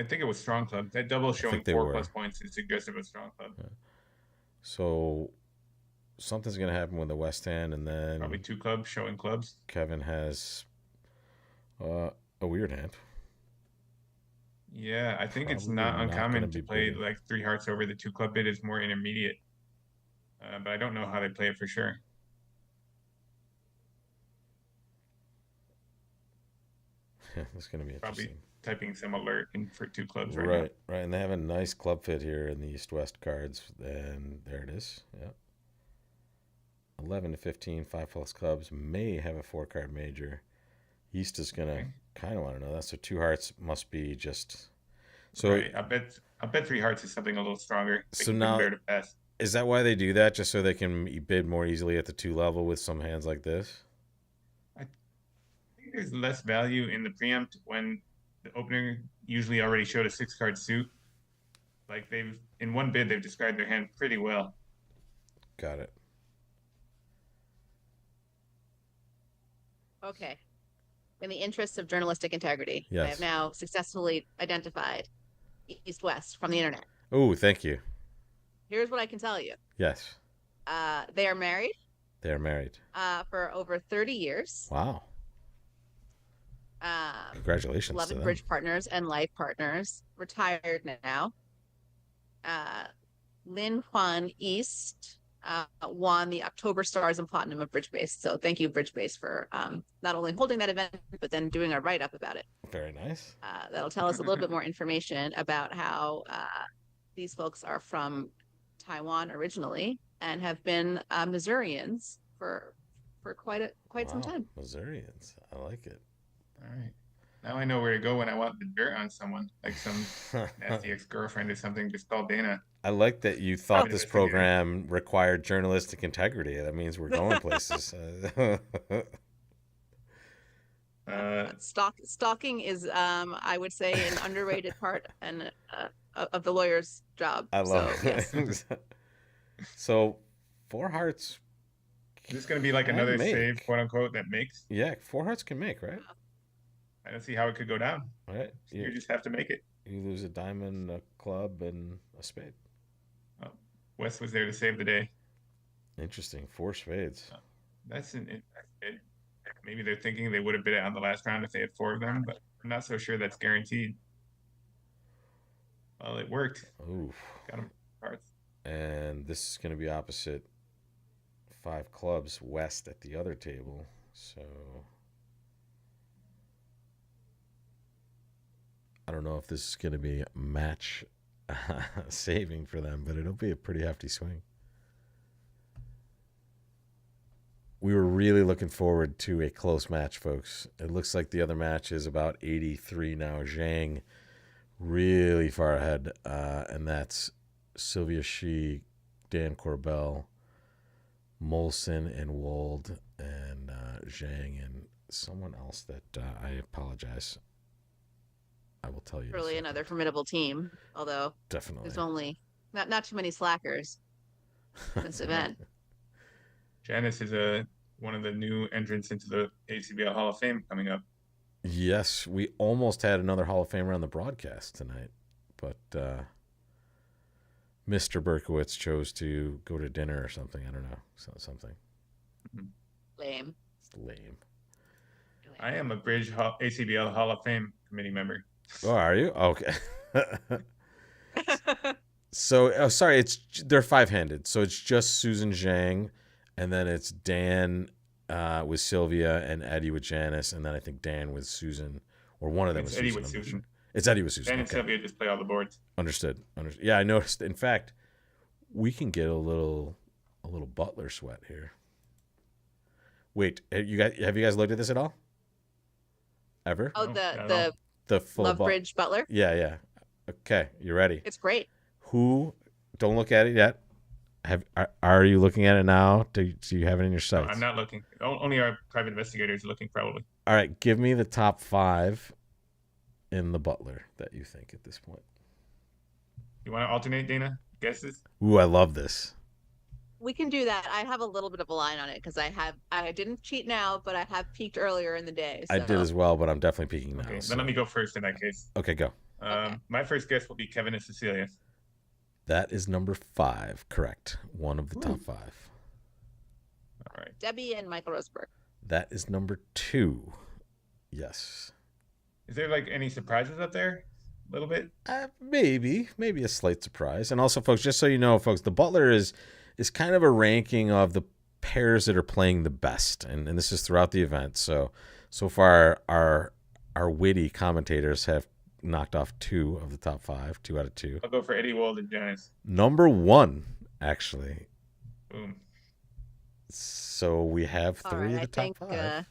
think it was strong club. That double showing 4+ points is suggestive of strong club. Yeah. So something's gonna happen with the West Hand, and then probably 2 clubs showing clubs. Kevin has a weird hand. Yeah, I think it's not uncommon to play like 3 hearts over. The 2 club bid is more intermediate, but I don't know how they play it for sure. It's gonna be interesting. Probably typing some alert in for 2 clubs right now. And they have a nice club fit here in the East-West cards, and there it is. Yeah, 11 to 15, 5+ clubs may have a 4-card major. East is gonna kind of want to know that. So 2 hearts must be just. So right. I'll bet 3 hearts is something a little stronger. So now, is that why they do that? Just so they can bid more easily at the 2 level with some hands like this? I think there's less value in the preempt when the opener usually already showed a 6-card suit. Like in one bid, they've described their hand pretty well. Got it. Okay. In the interest of journalistic integrity, yes. I have now successfully identified East-West from the internet. Oh, thank you. Here's what I can tell you. Yes. They are married. They are married. For over 30 years. Wow. Congratulations. Beloved bridge partners and life partners. Retired now. Lin Juan East won the October Stars and Platinum of BridgeBase. So thank you, BridgeBase, for not only holding that event, but then doing a write-up about it. Very nice. That'll tell us a little bit more information about how these folks are from Taiwan originally and have been Missourians for quite some time. Missourians. I like it. All right. Now I know where to go when I want the dirt on someone, like some nasty ex-girlfriend or something. Just call Dana. I like that you thought this program required journalistic integrity. That means we're going places. Stalking is, I would say, an underrated part and of the lawyer's job. I love it. Yes. So 4 hearts. Is this going to be like another save, quote unquote, that makes? Yeah, 4 hearts can make, right? I don't see how it could go down. Right. You just have to make it. You lose a diamond, a club, and a spade. Oh, West was there to save the day. Interesting. 4 spades. That's it. Maybe they're thinking they would have bid it on the last round if they had 4 of them, but I'm not so sure that's guaranteed. Well, it worked. Oof. Got them cards. And this is going to be opposite 5 clubs West at the other table. So I don't know if this is going to be match saving for them, but it'll be a pretty hefty swing. We were really looking forward to a close match, folks. It looks like the other match is about 83 now. Zhang really far ahead, and that's Sylvia Shi, Dan Corbell, Molson and Wold, and Zhang, and someone else that I apologize. I will tell you. Really another formidable team, although definitely there's only not too many slackers in this event. Janice is one of the new entrants into the ACBL Hall of Fame coming up. Yes, we almost had another Hall of Famer on the broadcast tonight, but Mr. Berkowitz chose to go to dinner or something. I don't know, something. Lame. It's lame. I am a Bridge ACBL Hall of Fame committee member. Oh, are you? Okay. So, sorry, they're 5-handed. So it's just Susan Zhang, and then it's Dan with Sylvia and Eddie with Janice, and then I think Dan with Susan, or one of them it's with Eddie Susan. With Susan. It's Eddie with Susan. Dan and Sylvia just play all the boards. Understood. Yeah, I noticed. In fact, we can get a little Butler sweat here. Wait, have you guys looked at this at all? Ever? Oh, No, the not at the The full Love Bridge Butler. Yeah. Okay, you ready? It's great. Who? Don't look at it yet. Are you looking at it now? Do you have it in your No, sights? I'm not looking. Only our private investigators are looking, probably. All right, give me the top 5 in the Butler that you think at this point. You want to alternate, Dana? Guesses? Ooh, I love this. We can do that. I have a little bit of a line on it because I didn't cheat now, but I have peaked earlier in the day. I did as well, but I'm definitely peeking now. Okay, so- then let me go first in that case. Okay, go. Okay. My first guess will be Kevin and Cecilia. That is number 5, correct. One of the top 5. All right. Debbie and Michael Roseberg. That is number 2. Yes. Is there like any surprises up there? A little bit? Maybe a slight surprise. And also, folks, just so you know, folks, the Butler is kind of a ranking of the pairs that are playing the best, and this is throughout the event. So far, our witty commentators have knocked off 2 of the top 5, 2 out of 2. I'll go for Eddie Wold and Janice. Number 1, actually. Boom. So we have 3 All right, of the I top think 5.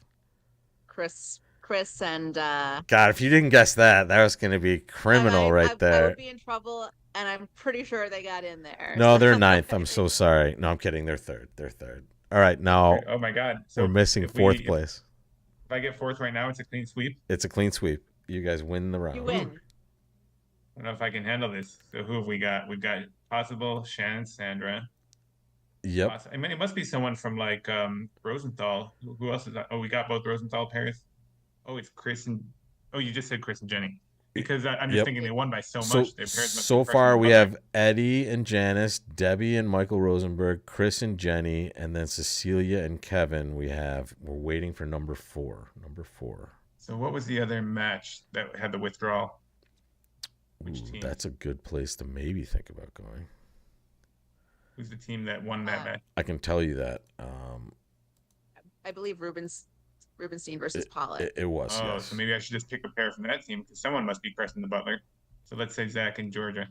Chris and God, if you didn't guess that was going to be criminal I there. would be in trouble, and I'm pretty sure they got in there. No, they're 9th. I'm so sorry. No, I'm kidding. They're 3rd. All right, now Oh my God. So we're missing if 4th place. If I get 4th right now, it's a clean sweep. It's a clean sweep. You guys win the round. You win. I don't know if I can handle this. So who have we got? We've got Possible, Shannon, Sandra. Yep. I mean, it must be someone from like Rosenthal. Who else is that? Oh, we got both Rosenthal pairs. Oh, it's Chris and. Oh, you just said Chris and Jenny. Because I'm just Yep. thinking they won by so So, much. Their pairs must be so fresh far, in the we public. have Eddie and Janice, Debbie and Michael Rosenberg, Chris and Jenny, and then Cecilia and Kevin. We're waiting for number 4. Number 4. So what was the other match that had the withdrawal? Which Ooh, team? that's a good place to maybe think about going. Who's the team that won that match? I can tell you that. I believe Rubenstein versus Pollock. It was. Oh, Yes. so maybe I should just pick a pair from that team because someone must be pressing the Butler. So let's say Zach and Georgia.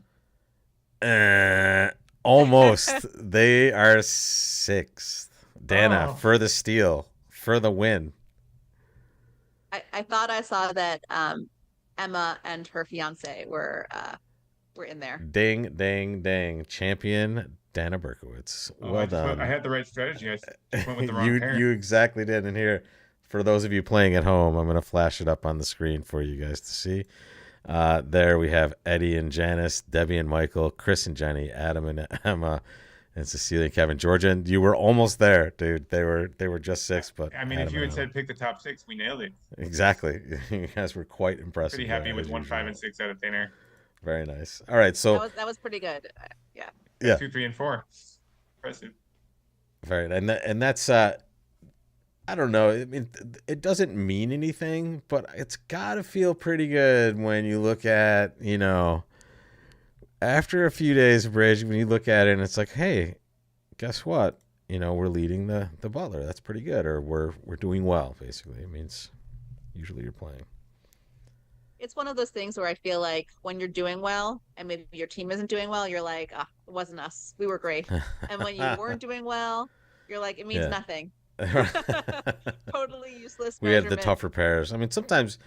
Almost. They are 6th. Dana, Oh. for the steal, for the win. I thought I saw that Emma and her fiance were in there. Ding, ding, ding. Champion Dana Berkowitz. Oh, Well done. I had the right strategy. I just went with the wrong pair. You exactly did. And here, for those of you playing at home, I'm going to flash it up on the screen for you guys to see. There we have Eddie and Janice, Debbie and Michael, Chris and Jenny, Adam and Emma, and Cecilia and Kevin. Georgia, and you were almost there, dude. They were just 6, but I mean, Adam if you and had Emma. said pick the top 6, we nailed it. Exactly. You guys were quite impressive. Pretty happy there, with as 1, 5, usual. and 6 out of thin air. Very nice. All right, so That was pretty good. Yeah. Yeah. 2, 3, and 4. Impressive. very, and that's I don't know. I mean, it doesn't mean anything, but it's got to feel pretty good when you look at, after a few days of bridge, when you look at it and it's like, hey, guess what? We're leading the Butler. That's pretty good, or we're doing well. Basically, it means usually you're playing. It's one of those things where I feel like when you're doing well and maybe your team isn't doing well, you're like, it wasn't us. We were great. And when you weren't doing well, you're like, it means Yeah. nothing. Totally useless. We had the measurement. tougher pairs. I mean, sometimes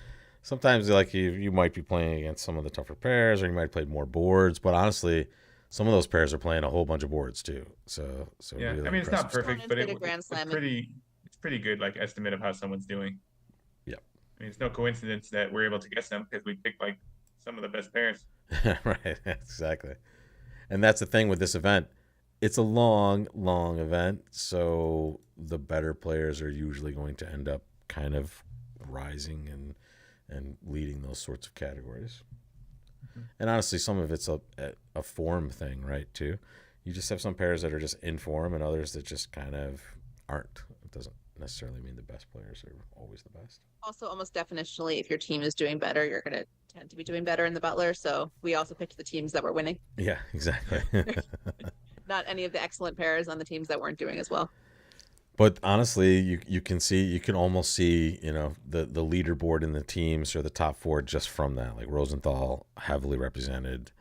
like you might be playing against some of the tougher pairs, or you might have played more boards. But honestly, some of those pairs are playing a whole bunch of boards too. So Yeah, really I mean, it's not impressive perfect, Opponents but did a Grand Slam. it's pretty good, like, estimate of how someone's doing. Yep. I mean, it's no coincidence that we're able to guess them because we picked, like, some of the best pairs. stuff. Right, exactly. And that's the thing with this event. It's a long event, so the better players are usually going to end up kind of rising and leading those sorts of categories. Mm-hmm. And honestly, some of it's a form thing, right, too? You just have some pairs that are just in form and others that just kind of aren't. It doesn't necessarily mean the best players are always the best. Also, almost definitionally, if your team is doing better, you're going to tend to be doing better in the Butler. So we also picked the teams that were winning, Yeah, exactly. not any of the excellent pairs on the teams that weren't doing as well. But honestly, you can almost see, the leaderboard in the teams or the top 4 just from that. Like Rosenthal heavily represented,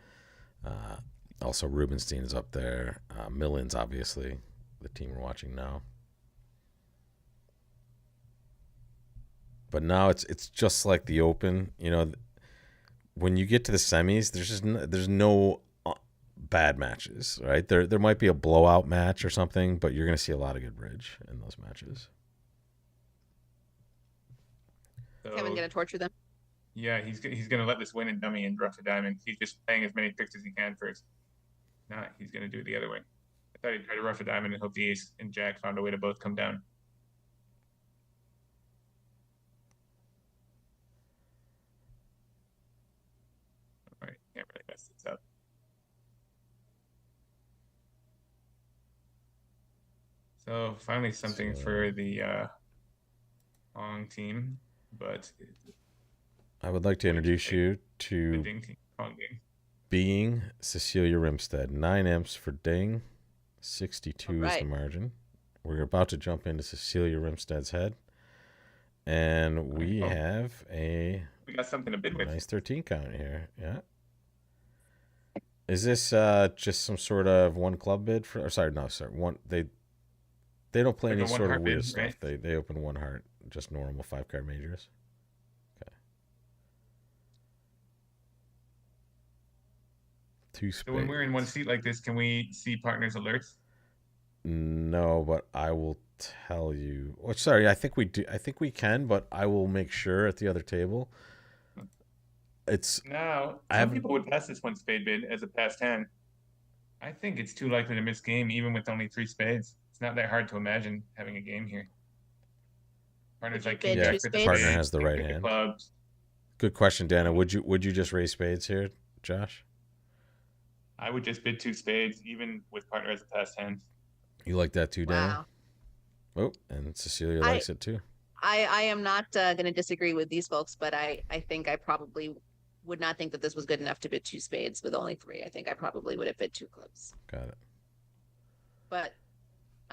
Also, Rubenstein is up there. Millen's obviously the team we're watching now. But now it's just like the Open. You know, when you get to the semis, there's no bad matches, right? There might be a blowout match or something, but you're going to see a lot of good bridge in those matches. So, Kevin gonna torture them. yeah, he's gonna let this win in dummy and rough a diamond. He's just playing as many picks as he can first. Not he's gonna do it the other way. I thought he'd try to rough a diamond and hope the ace and jack found a way to both come down. All right, can't really mess this up. So finally something for the Hong team, but I would like to introduce you the to Ding team, Hong Ding. being Cecilia Rimstead. 9 imps for Ding. 62 is the Alright. margin. We're about to jump into Cecilia Rimstead's head. And we Oh. have a We got something to bid with. nice 13 count here. Yeah. Is this just some sort of one club bid for? Or sorry, no, sir. One they don't play Like a any sort one of heart weird bid, stuff. right? They open one heart, just normal 5-card majors. Okay. 2 spades. So when we're in one seat like this, can we see partners alerts? No, but I will tell you. Oh, sorry, I think we do. I think we can, but I will make sure at the other table. It's Now, I some haven't- people would pass this one spade bid as a past hand. I think it's too likely to miss game, even with only 3 spades. It's not that hard to imagine having a game here. Partners Would you like king bid jack two with the spades? Partner spades, has the king right jack of hand. clubs. good question, Dana. Would you just raise spades here, Josh? I would just bid 2 spades, even with partner as a past hand. You like that too, Dana? Wow. Oh, and Cecilia I- likes it too. I am not going to disagree with these folks, but I think I probably would not think that this was good enough to bid 2 spades with only 3. I think I probably would have bid 2 clubs, Got it. but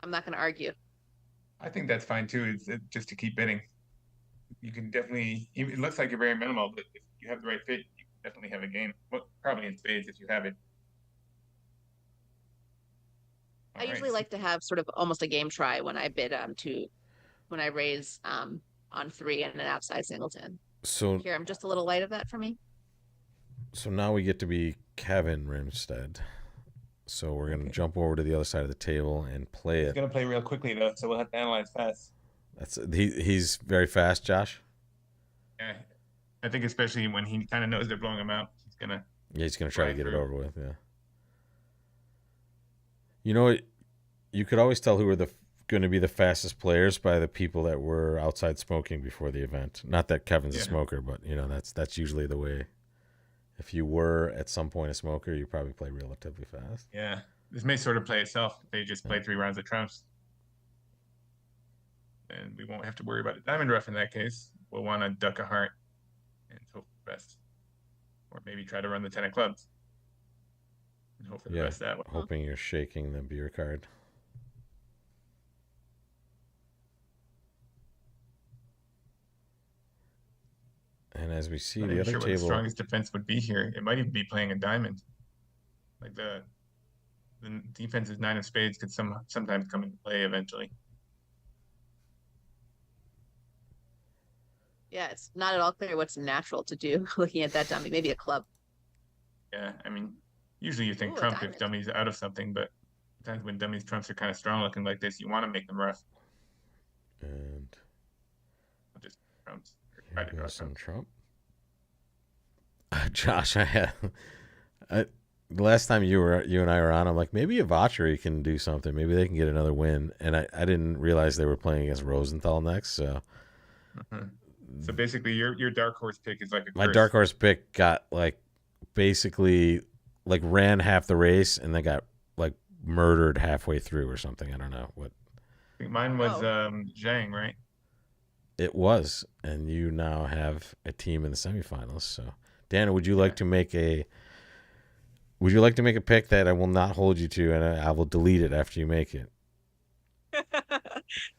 I'm not going to argue. I think that's fine too. It's just to keep bidding. You can definitely. It looks like you're very minimal, but if you have the right fit, you can definitely have a game. Well, probably in spades if you have it. I usually like to have sort of almost a game try when I bid when I raise on 3 and an outside singleton. So Here, I'm just a little light of that for me. now we get to be Kevin Rimstead. So we're gonna jump over to the other side of the table and play He's it. gonna play real quickly though, so we'll have to analyze fast. He's very fast, Josh. Yeah, I think especially when he kind of knows they're blowing him out, he's gonna. Yeah, he's gonna try to Right get it through. over with. Yeah. You know what? You could always tell who were going to be the fastest players by the people that were outside smoking before the event. Not that Kevin's a Yeah. smoker, but that's usually the way. If you were at some point a smoker, you probably play relatively fast. Yeah, this may sort of play itself. They just play 3 rounds of trumps, and we won't have to worry about a diamond rough in that case. We'll want to duck a heart and hope for the best, or maybe try to run the 10 of clubs and hope for the Yeah. best that way. Hoping you're shaking the beer card. And as we see, I'm the not other sure what the table. strongest defense would be here. It might even be playing a diamond. Like the defense's 9 of spades could sometimes come into play eventually. Yeah, it's not at all clear what's natural to do looking at that dummy. Maybe a club. Yeah, I mean, usually you think Ooh, a trump if diamond. dummy's out of something, but sometimes when dummies trumps are kind of strong looking like this, you want to make them rough. And Just trumps. Or try here to draw goes some trumps. Trump. Josh, the last time you and I were on, I'm like, maybe Avatari can do something. Maybe they can get another win. And I didn't realize they were playing against Rosenthal next. So Mhm. So basically, your dark horse pick is like a my curse. dark horse pick got basically ran half the race and then got murdered halfway through or something. I don't know what I think mine was Oh. Zhang, right? it was. And you now have a team in the semifinals. So Dana, would you like to make a pick that I will not hold you to, and I will delete it after you make it?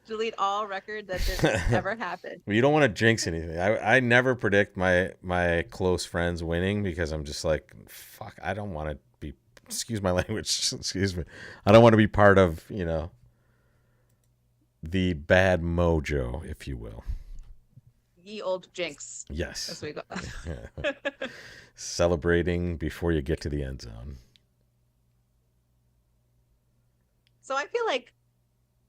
Delete all record that this ever happened. Well, you don't want to jinx anything. I never predict my close friends winning because I'm just like, fuck, I don't want to be excuse my language. Excuse me. I don't want to be part of, you know, the bad mojo, if you will. Ye old jinx. Yes. As we go. Celebrating before you get to the end zone. So I feel like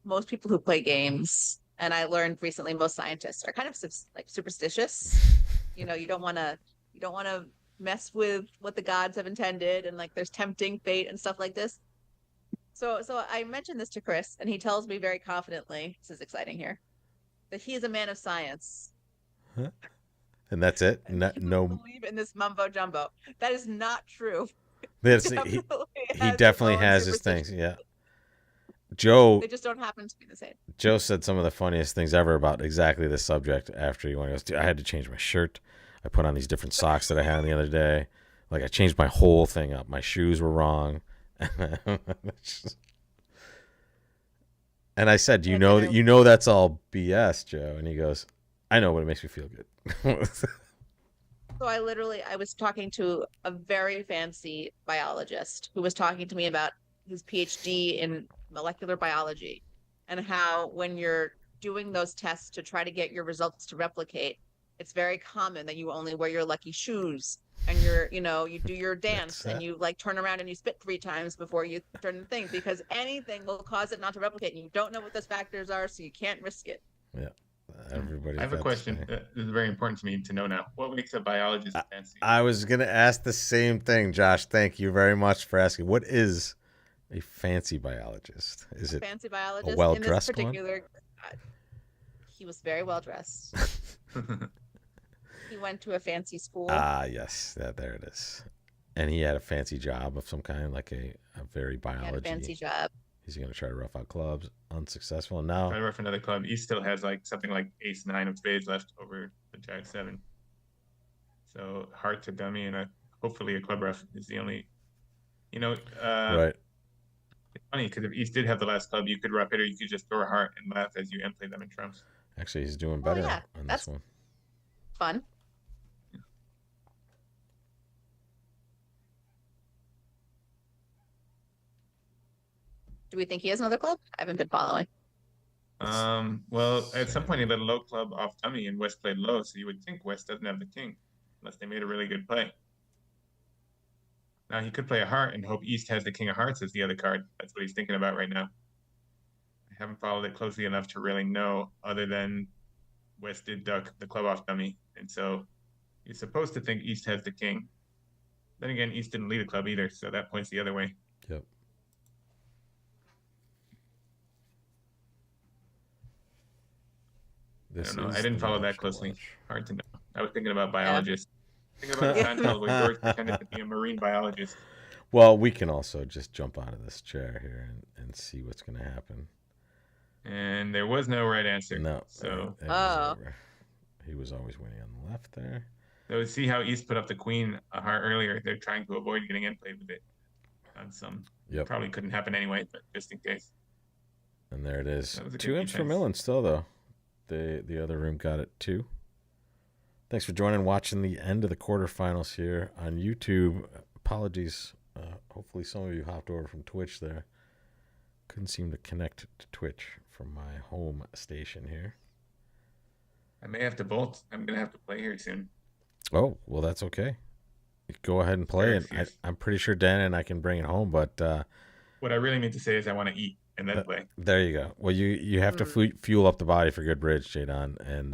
most people who play games, and I learned recently, most scientists are kind of like superstitious. You know, you don't want to mess with what the gods have intended, and like there's tempting fate and stuff like this. So I mentioned this to Chris, and he tells me very confidently, this is exciting here, that he is a man of science. Huh? And that's it. And No, he no. doesn't believe in this mumbo jumbo. That is not true. That's, He he definitely own has his superstition. things. Yeah. Joe They just don't happen to be the same. Joe said some of the funniest things ever about exactly this subject after he went. He goes, "Dude, I had to change my shirt. I put on these different socks that I had the other day. Like I changed my whole thing up. My shoes were wrong." And I said, "Do you know that that's all BS, Joe?" And he goes, "I know, but it makes me feel good." So I was talking to a very fancy biologist who was talking to me about his PhD in molecular biology and how when you're doing those tests to try to get your results to replicate, it's very common that you only wear your lucky shoes and you do your dance and you like turn around and you spit 3 times before you turn the thing because anything will cause it not to replicate and you don't know what those factors are, so you can't risk it. Yeah. Everybody. I have a question. This is very important to me to know now. What makes a biologist fancy? I was going to ask the same thing, Josh. Thank you very much for asking. What is a fancy biologist? Is it fancy biologist? A well-dressed in this particular one? He was very well dressed. He went to a fancy school. Yes. There it is. And he had a fancy job of some kind, like a very biology. He had a fancy job. He's going to try to rough out clubs. Unsuccessful. And now try to rough another club. He still has like something like ace 9 of spades left over the jack 7. So heart to dummy and hopefully a club rough is the only, right. It's funny because if East did have the last club, you could rough it or you could just throw a heart and laugh as you end play them in trumps. Actually, he's doing better on this one. Fun. Do we think he has another club? I haven't been following. Well, at some point he let a low club off dummy and West played low, so you would think West doesn't have the king unless they made a really good play. Now he could play a heart and hope East has the king of hearts as the other card. That's what he's thinking about right now. I haven't followed it closely enough to really know, other than West did duck the club off dummy, and so you're supposed to think East has the king. Then again, East didn't lead a club either, so that points the other way. Yep. I don't know. I didn't follow that closely. Hard to know. I was thinking about biologists. Thinking about Seinfeld where George pretended to be a marine biologist. Well, we can also just jump out of this chair here and see what's going to happen. And there was no right answer. No. So he was always winning on the left there. So see how East put up the queen a heart earlier. They're trying to avoid getting in play with it on some. Yep. Probably couldn't happen anyway, but just in case. And there it is. 2 imps for Millen still, though. The other room got it 2. Thanks for joining, watching the end of the quarterfinals here on YouTube. Apologies. Hopefully some of you hopped over from Twitch there. Couldn't seem to connect to Twitch from my home station here. I may have to bolt. I'm going to have to play here soon. Oh, well, that's okay. Go ahead and play it. I'm pretty sure Dan and I can bring it home, but... what I really mean to say is I want to eat and then play. There you go. Well, you have to fuel up the body for good bridge, Jadon, and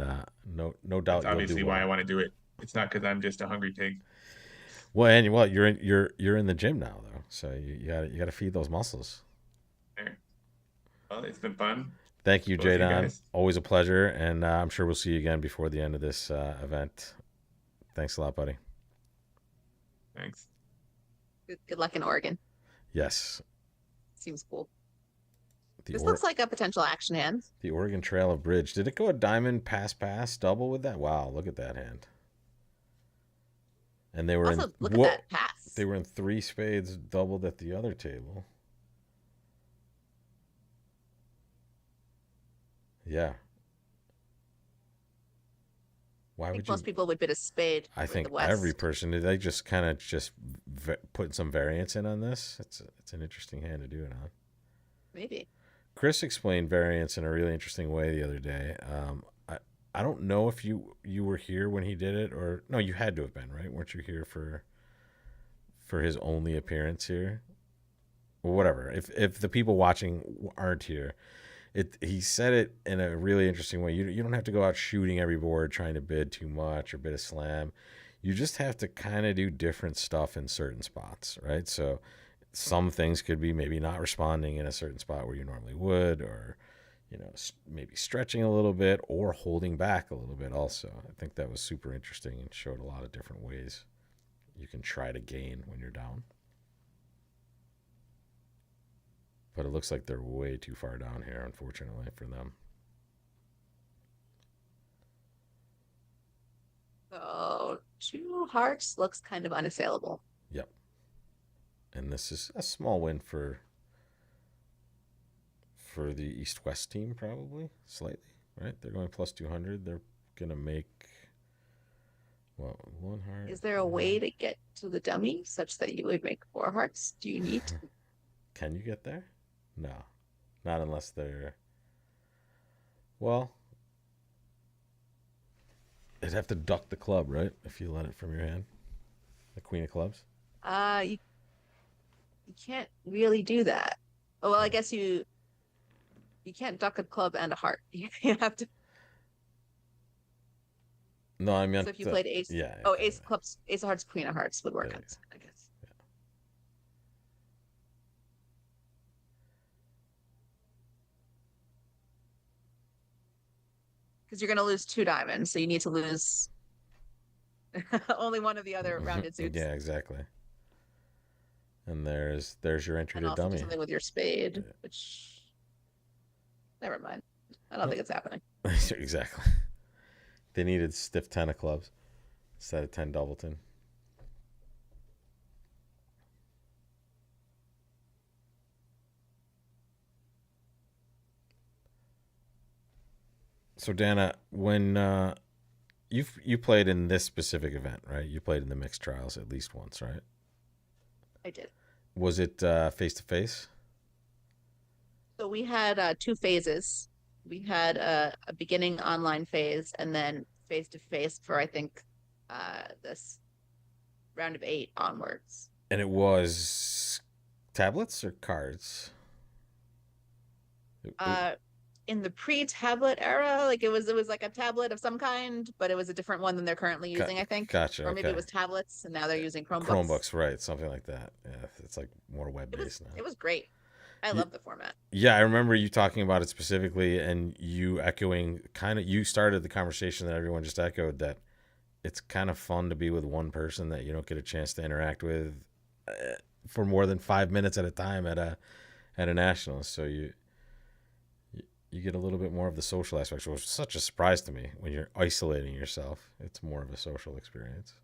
no doubt. That's obviously why I want to do it. It's not because I'm just a hungry pig. Well, and you're in the gym now though, so you got to feed those muscles. There. Well, it's been fun. Thank you, Jadon. Always a pleasure, and I'm sure we'll see you again before the end of this event. Thanks a lot, buddy. Thanks. Good luck in Oregon. Yes. Seems cool. This looks like a potential action hand. The Oregon Trail of Bridge. Did it go a diamond pass double with that? Wow, look at that hand. And they were look at that pass. They were in 3 spades doubled at the other table. Yeah. Why I think would most you? people would bid a spade I in the think every West. person did. They just kind of just putting some variance in on this. It's an interesting hand to do it on. Maybe. Chris explained variance in a really interesting way the other day. I don't know if you were here when he did it, or no, you had to have been, right? Weren't you here for his only appearance here? Well, whatever. If the people watching aren't here, he said it in a really interesting way. You don't have to go out shooting every board trying to bid too much or bid a slam. You just have to kind of do different stuff in certain spots, right? So some things could be maybe not responding in a certain spot where you normally would, or maybe stretching a little bit or holding back a little bit. Also, I think that was super interesting and showed a lot of different ways you can try to gain when you're down. But it looks like they're way too far down here, unfortunately, for them. So 2 hearts looks kind of unassailable. Yep. And this is a small win for the East-West team, probably, slightly, right? They're going plus 200. They're going to make, well, 1 heart. Is there a way to get to the dummy such that you would make 4 hearts? Do you need to? Can you get there? No. Not unless they're, well, it'd have to duck the club, right? If you let it from your hand. The queen of clubs. You can't really do that. Oh, well, I guess you can't duck a club and a heart. You have to. No, I meant. So if you played ace, yeah. oh, ace of clubs, ace of hearts, queen of hearts would work, I guess. Yeah. Because you're going to lose 2 diamonds, so you need to lose only one of the other rounded suits. Yeah, exactly. And there's your entry And to also do dummy. something with your spade, which never mind. I don't think it's happening. Exactly. They needed stiff 10 of clubs instead of 10 doubleton. So Dana, when you played in this specific event, right? You played in the mixed trials at least once, right? I did. Was it face to face? So we had 2 phases. We had a beginning online phase and then face to face for I think this round of 8 onwards. And it was tablets or cards? In the pre-tablet era, like it was like a tablet of some kind, but it was a different one than they're currently using, I think. Gotcha. Or maybe it was tablets and now they're using Chromebooks. Chromebooks, right? Something like that. Yeah, it's like more web-based now. It was great. I love the format. Yeah, I remember you talking about it specifically, and you echoing you started the conversation that everyone just echoed, that it's kind of fun to be with one person that you don't get a chance to interact with for more than 5 minutes at a time at a national. So you get a little bit more of the social aspect, which was such a surprise to me. When you're isolating yourself, it's more of a social experience.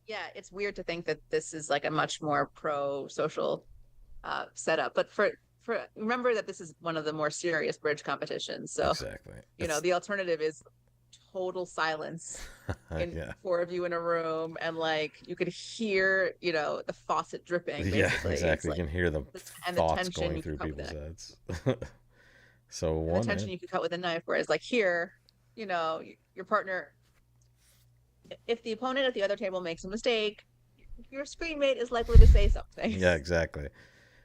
Yeah, it's weird to think that this is like a much more pro-social setup, but for remember that this is one of the more serious bridge competitions. So exactly, the alternative is total silence and 4 of you in a room, and like you could hear the faucet dripping. Basically. Yeah, exactly. Like, you can hear the thoughts going through people's heads. So the tension you could cut with a knife, whereas like here, your partner, if the opponent at the other table makes a mistake, your screen mate is likely to say something. Yeah, exactly.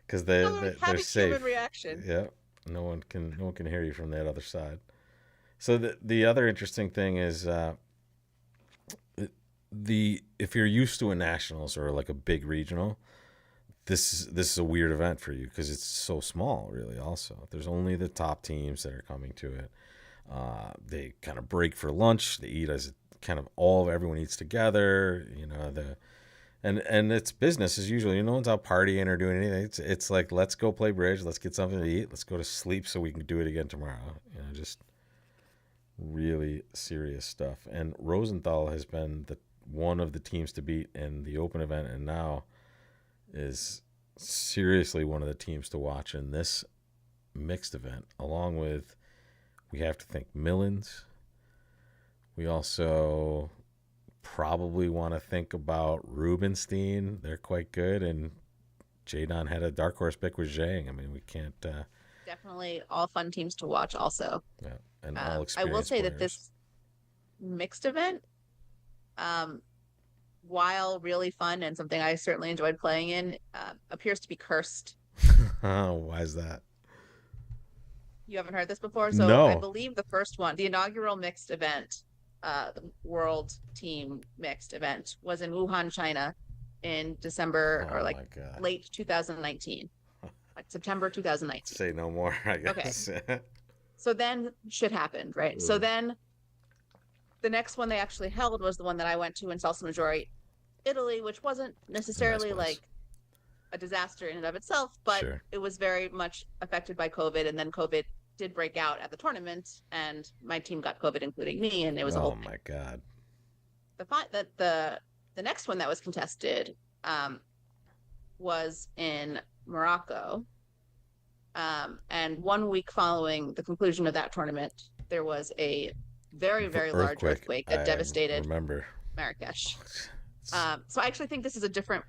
Because they're safe. Human reaction. Yeah, no one can hear you from that other side. So the other interesting thing is if you're used to a nationals or like a big regional, this is a weird event for you because it's so small. Really, also there's only the top teams that are coming to it. They kind of break for lunch. They eat as kind of everyone eats together. And it's business as usual. No one's out partying or doing anything. It's like, let's go play bridge. Let's get something to eat. Let's go to sleep so we can do it again tomorrow. Just really serious stuff. And Rosenthal has been one of the teams to beat in the open event, and now is seriously one of the teams to watch in this mixed event, along with, we have to think, Millens, We also probably want to think about Rubenstein. They're quite good, and Jadon had a dark horse pick with Zhang. I mean, we can't. Definitely all fun teams to watch. Also, Yeah, and all I will experienced say players. that this mixed event, while really fun and something I certainly enjoyed playing in, appears to be cursed. Why is that? You haven't heard this before? So I No. believe the first one, the inaugural mixed event, the World Team Mixed event, was in Wuhan, China, in December or Oh like my God. late 2019, like September 2019. Say no more, I guess. Okay. So then shit happened, right? So then the next one they actually held was the one that I went to in Salsa Maggiore, Italy, which wasn't necessarily like a disaster in and of itself, but Sure. it was very much affected by COVID. And then COVID did break out at the tournament, and my team got COVID, including me, and it was a whole Oh my God. The next one that was contested was in Morocco. And 1 week following the conclusion of that tournament, there was a very, very large earthquake that devastated Marrakesh. So I actually think this is a different,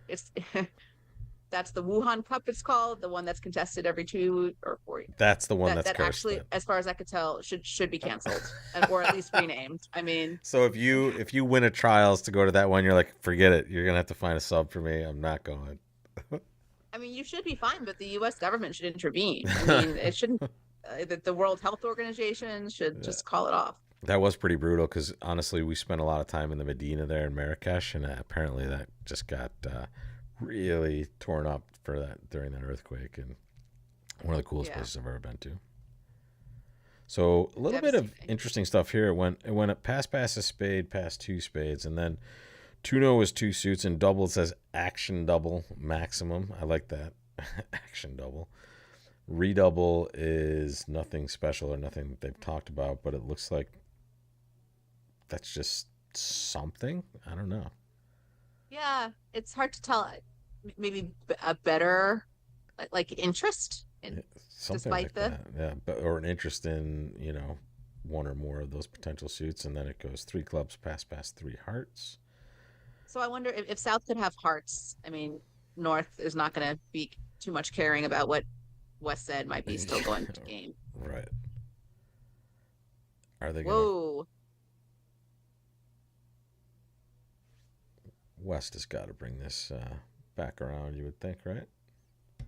that's the Wuhan Cup, it's called, the one that's contested every 2 or 4 years. That's the one that cursed, actually, then. As far as I could tell, should be canceled or at least renamed. I mean, so if you win a trials to go to that one, you're like, forget it. You're gonna have to find a sub for me. I'm not going. I mean, you should be fine, but the U.S. government should intervene. I mean, it shouldn't. The World Health Organization should just call it off. That was pretty brutal because honestly, we spent a lot of time in the Medina there in Marrakesh, and apparently that just got really torn up for that during that earthquake, and one of the coolest places I've ever been to. So a little bit of interesting stuff here. It went pass a spade, pass 2 spades, and then Tuno was 2 suits, and double, it says action double maximum. I like that. Action double. Redouble is nothing special or nothing that they've talked about, but it looks like that's just something. I don't know. Yeah, it's hard to tell. Maybe a better like interest in something despite like the that. Yeah, or an interest in, one or more of those potential suits, and then it goes 3 clubs, pass 3 hearts. So I wonder if South could have hearts. I mean, North is not going to be too much caring about what West said might be still going to game. Right. Are they Whoa. West has got to bring this back around, you would think, right? They're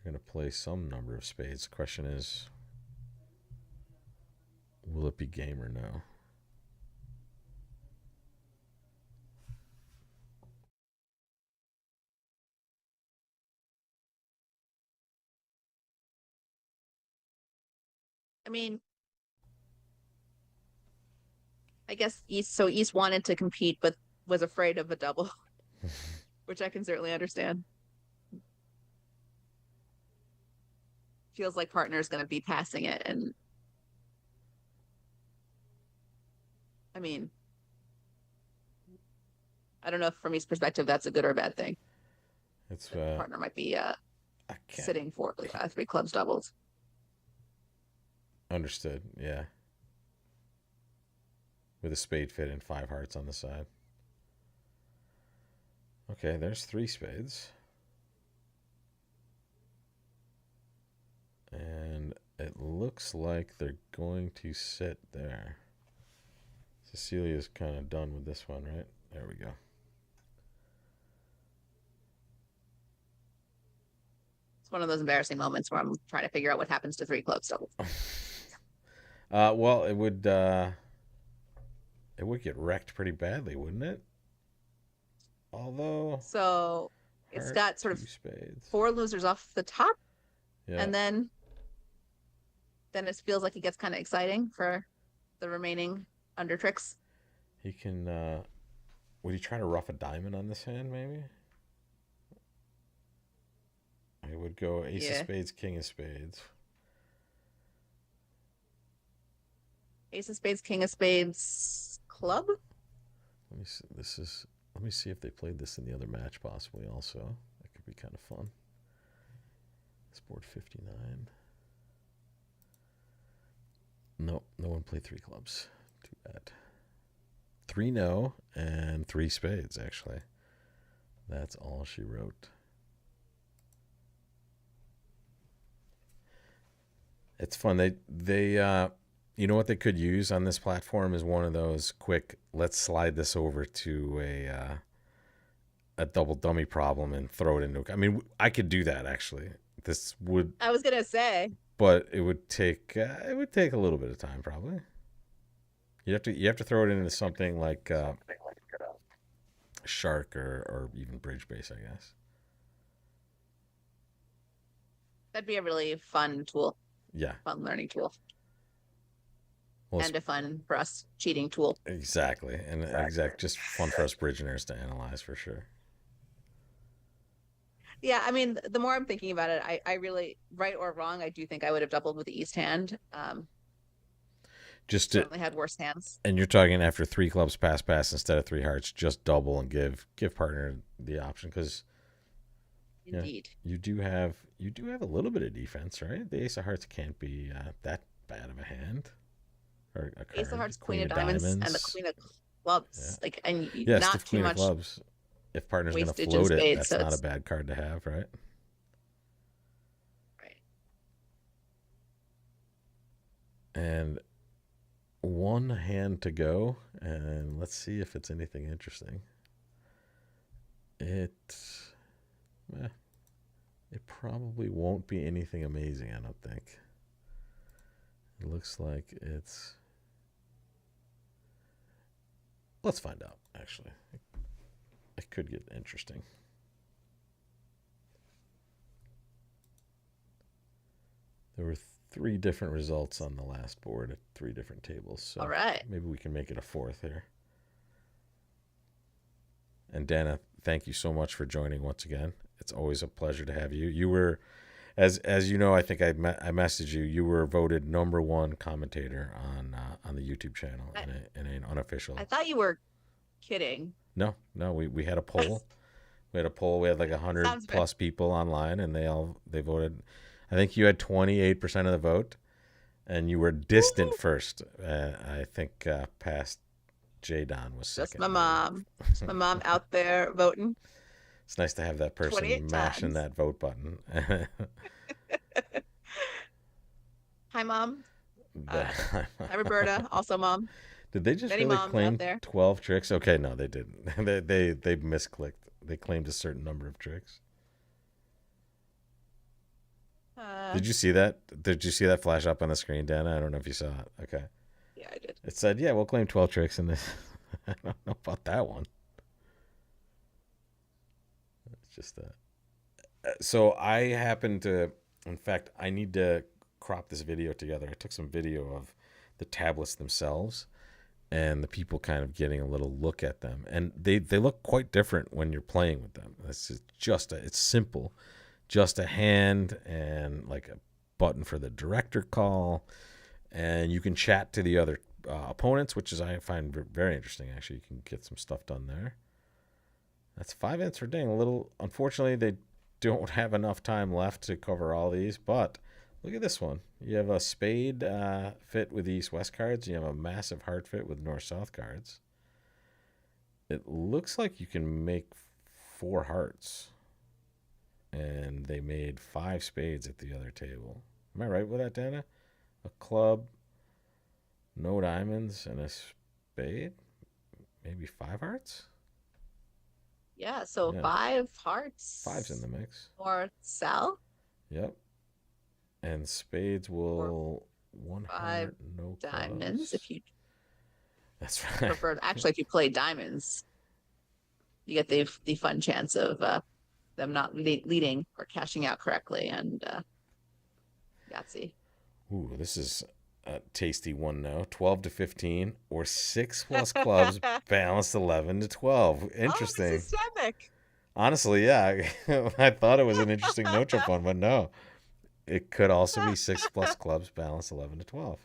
going to play some number of spades. The question is, will it be game or no? I mean, I guess East wanted to compete, but was afraid of a double, which I can certainly understand. Feels like partner's going to be passing it, and I mean, I don't know if from East's perspective that's a good or a bad thing. It's partner might be sitting for 3 clubs doubles. Understood. Yeah. With a spade fit and 5 hearts on the side. Okay, there's 3 spades. And it looks like they're going to sit there. Cecilia's kind of done with this one, right? There we go. It's one of those embarrassing moments where I'm trying to figure out what happens to 3 clubs doubles. Well, it would get wrecked pretty badly, wouldn't it? Although, so it's got sort of spades. 4 losers off the top, yeah. And then it feels like it gets kind of exciting for the remaining under tricks. He can. Would he try to rough a diamond on this hand? Maybe. He would go ace of spades, king of spades. Ace of spades, king of spades, club. Let me see. Let me see if they played this in the other match, possibly. Also, that could be kind of fun. It's board 59. No one played 3 clubs. Too bad. 3 no and 3 spades, actually. That's all she wrote. It's fun. They you know what they could use on this platform is one of those quick, let's slide this over to a double dummy problem and throw it into. I mean, I could do that actually. This would. I was gonna say, but it would take a little bit of time probably. You have to throw it into something like Shark or even Bridge Base, I guess. that'd be a really fun tool, Yeah. fun learning tool, Well, and a fun for us cheating tool. exactly, and just fun for us Bridgeners to analyze for sure. Yeah, I mean, the more I'm thinking about it, I really, right or wrong, I do think I would have doubled with the East hand. Just to, Certainly had worse hands. and you're talking after 3 clubs pass instead of 3 hearts, just double and give partner the option because Indeed. you do have a little bit of defense, right? The Ace of Hearts can't be that bad of a hand. Or a card. Ace of Hearts, Queen of Diamonds, and the Queen of Clubs. Yeah. Like, and Yes, not the too Queen much. of Clubs. If partner's going to wastage in float it, spades, that's so not a it's- bad card to have, right? Right. And 1 hand to go, and let's see if it's anything interesting. It probably won't be anything amazing, I don't think. It looks like it's... Let's find out, actually. It could get interesting. There were 3 different results on the last board at 3 different tables. So All right. maybe we can make it a 4th here. And Dana, thank you so much for joining once again. It's always a pleasure to have you. You were, as you know, I think I messaged you. You were voted #1 commentator on the YouTube channel in an unofficial. I thought you were kidding. No, we had a poll. We had like 100 Sounds plus people online, and they voted. I think you had 28% of the vote, and you were distant first. I think past J Don was second. Just my mom. Just my mom out there voting. It's nice to have that person 28 mashing times. that vote button. Hi, Mom. Hi, Roberta. Also, Mom. Did they just Many really moms claim out there. 12 tricks? Okay, no, they didn't. they misclicked. They claimed a certain number of tricks. Did you see that? Did you see that flash up on the screen, Dana? I don't know if you saw it. Okay. Yeah, I did. It said, yeah, we'll claim 12 tricks in this. I don't know about that one. It's just that. So I happened to, in fact, I need to crop this video together. I took some video of the tablets themselves and the people kind of getting a little look at them. And they look quite different when you're playing with them. It's simple. Just a hand and like a button for the director call. And you can chat to the other opponents, which is I find very interesting. Actually, you can get some stuff done there. That's 5 minutes for ding. A little, unfortunately, they don't have enough time left to cover all these. But look at this one. You have a spade fit with East-West cards. You have a massive heart fit with North-South cards. It looks like you can make 4 hearts. And they made 5 spades at the other table. Am I right with that, Dana? A club, no diamonds, and a spade? Maybe 5 hearts? Yeah, so Yeah. 5 hearts. 5's in the mix. Or Sal. Yep. And spades will 1 5 heart, no diamonds. clubs. If you That's right. prefer, actually, if you play diamonds, you get the fun chance of them not leading or cashing out correctly, and Yahtzee. Ooh, this is a tasty one now. 12 to 15 or 6 plus clubs balanced 11 to 12. Interesting. Oh, systemic. Honestly, yeah. I thought it was an interesting no-trump one, but no. It could also be 6 plus clubs balanced 11 to 12.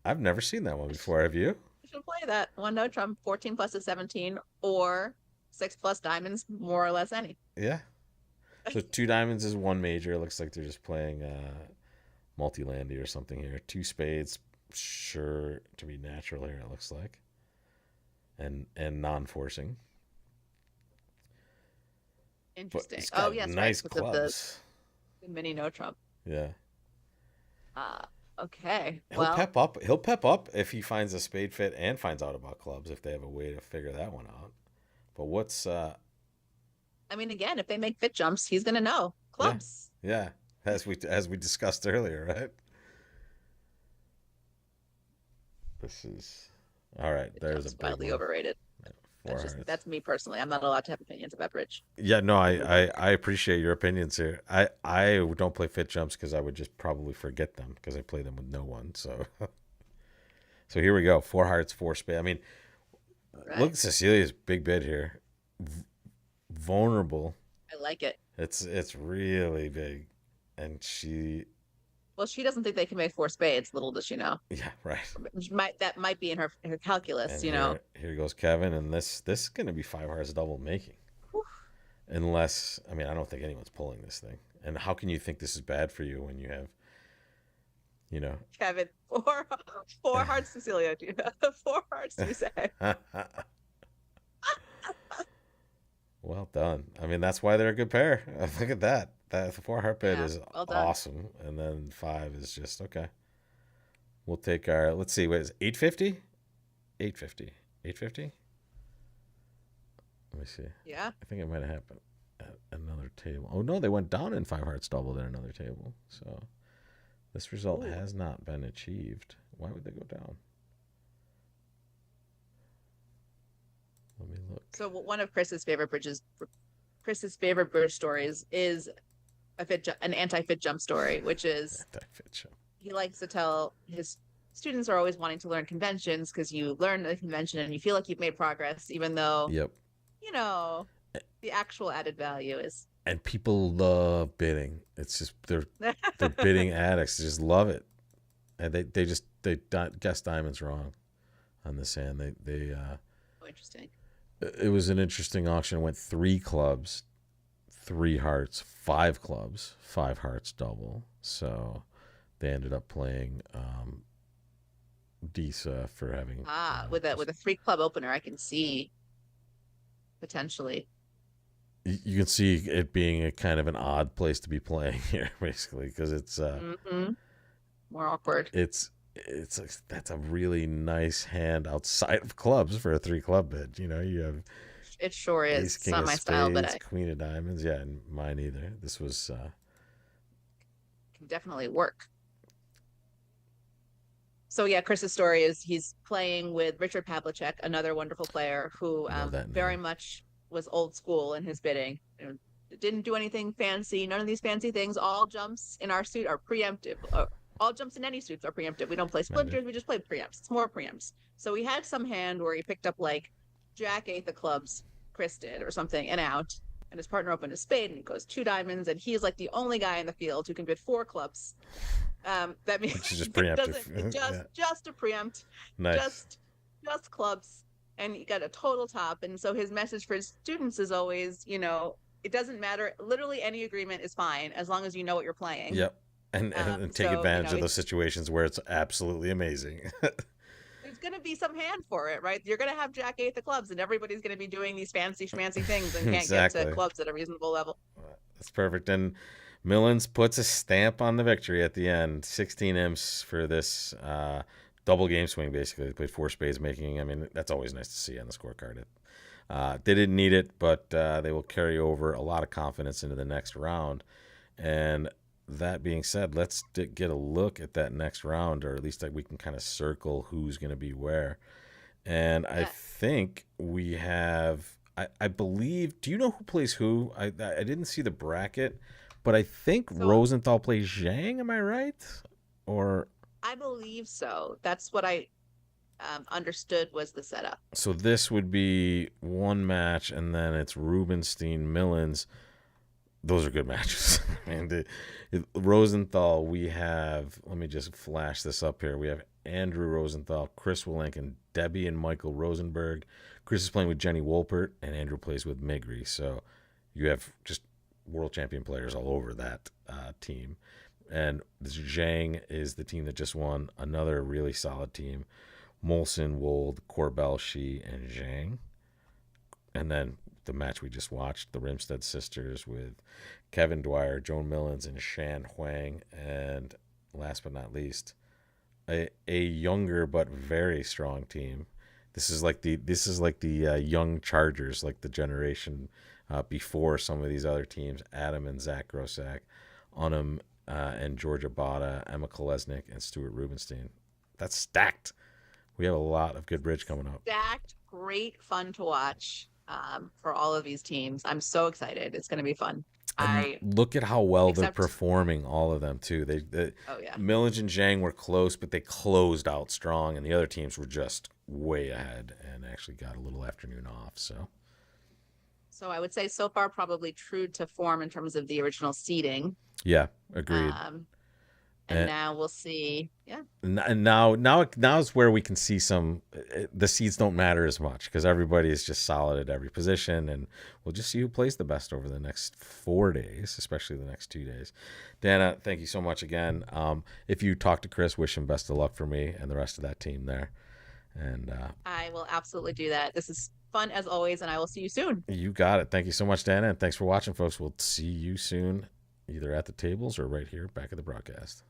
I've never seen that one before. Have you? You should play that one no trump. 14 plus is 17, or 6 plus diamonds, more or less any. Yeah. So 2 diamonds is 1 major. It looks like they're just playing multi-landy or something here. 2 spades sure to be natural here, it looks like. And non-forcing. But Interesting. he's Oh got yes, right. nice Because of the clubs. mini no trump. Yeah. Uh, okay. He'll Well, pep up. He'll pep up if he finds a spade fit and finds out about clubs, if they have a way to figure that one out. But what's I mean, again, if they make fit jumps, he's gonna know yeah, clubs. yeah, as we discussed earlier, right? This is all right. Fit There's a jumps big wildly one. overrated. Four hearts. That's me personally. I'm not allowed to have opinions about bridge. Yeah, no, I appreciate your opinions here. I don't play fit jumps because I would just probably forget them because I play them with no one. So so here we go. Four hearts, four spade. I mean, Right. look at Cecilia's big bid here. Vulnerable. I like it. It's really big, and Well, she doesn't think they can make four spades. Little does she know. yeah, right. That might be in her calculus. And You know. here goes Kevin, and this is gonna be five hearts double making, Whew. unless I mean I don't think anyone's pulling this thing. And how can you think this is bad for you when you have, you know, Kevin, four hearts, Cecilia. Four hearts, do you say? well done. I mean that's why they're a good pair. Look at that. That the four heart bid Yeah, is well done. awesome, and then five is just okay. We'll take our let's see what is 850, 850, 850. Let me see. Yeah. I think it might have happened at another table. Oh no, they went down in five hearts doubled at another table. So this result Ooh. has not been achieved. Why would they go down? Let me look. So one of Chris's favorite bridge stories is an anti-fit jump story, which is he likes to tell his students are always wanting to learn conventions because you learn the convention and you feel like you've made progress, even though Yep. you know the actual added value is. And people love bidding. It's just they're bidding addicts. They just love it, and they guess diamonds wrong on this hand. They Oh, interesting. It was an interesting auction. It went three clubs, three hearts, five clubs, five hearts double. So they ended up playing Disa for having With a three club opener, I can see potentially. You can see it being a kind of an odd place to be playing here, basically, because it's more awkward. It's that's a really nice hand outside of clubs for a three club bid. You know, you have it sure is. Ace, It's King not of my spades, style, but Queen of diamonds. Yeah, and mine either. This was can definitely work. So yeah, Chris's story is he's playing with Richard Pavlicek, another wonderful player who very much was old school in his bidding. Didn't do anything fancy, none of these fancy things. All jumps in our suit are preemptive. All jumps in any suits are preemptive. We don't play splinters, we just play preempts. It's more preempts. So he had some hand where he picked up like Jack eighth of clubs, Chris did, or something, and out. And his partner opened a spade and he goes two diamonds, and he's like the only guy in the field who can bid four clubs. That means which is just preemptive. just a preempt. Nice. Just clubs. And you got a total top. And so his message for his students is always, you know, it doesn't matter. Literally any agreement is fine as long as you know what you're playing. Yep. And take advantage of those situations where it's absolutely amazing. There's going to be some hand for it, right? You're going to have Jack eighth of clubs, and everybody's going to be doing these fancy schmancy things and can't get to clubs at a reasonable level. That's perfect. And Millens puts a stamp on the victory at the end. 16 imps for this double game swing, basically. They played four spades making. I mean, that's always nice to see on the scorecard. They didn't need it, but they will carry over a lot of confidence into the next round. And that being said, let's get a look at that next round, or at least we can kind of circle who's going to be where. And I think we have, I believe, do you know who plays who? I didn't see the bracket, but I think Rosenthal plays Zhang. Am I right? Or I believe so. That's what I understood was the setup. So this would be one match, and then it's Rubenstein, Millens. Those are good matches. And Rosenthal, we have, let me just flash this up here. We have Andrew Rosenthal, Chris Willink, and Debbie and Michael Rosenberg. Chris is playing with Jenny Wolpert, and Andrew plays with Migri. So you have just world champion players all over that team. And Zhang is the team that just won. Another really solid team. Molson, Wold, Corbell, Shi, and Zhang. And then the match we just watched, the Rimstead sisters with Kevin Dwyer, Joan Millens, and Shan Huang. And last but not least, a younger but very strong team. This is like the young Chargers, like the generation before some of these other teams. Adam and Zach Grossack, Unum and Georgia Bada, Emma Kolesnik, and Stuart Rubenstein. That's stacked. We have a lot of good bridge coming up. Stacked, great fun to watch for all of these teams. I'm so excited. It's going to be fun. Look at how well they're performing, all of them too. Oh yeah. Millage and Zhang were close, but they closed out strong, and the other teams were just way ahead and actually got a little afternoon off. So I would say so far probably true to form in terms of the original seeding. Yeah, agreed. And now we'll see. Yeah. And now is where we can see some. The seeds don't matter as much because everybody is just solid at every position, and we'll just see who plays the best over the next 4 days, especially the next 2 days. Dana, thank you so much again. If you talk to Chris, wish him best of luck for me and the rest of that team there. And I will absolutely do that. This is fun as always, and I will see you soon. You got it. Thank you so much, Dana, and thanks for watching, folks. We'll see you soon, either at the tables or right here back at the broadcast.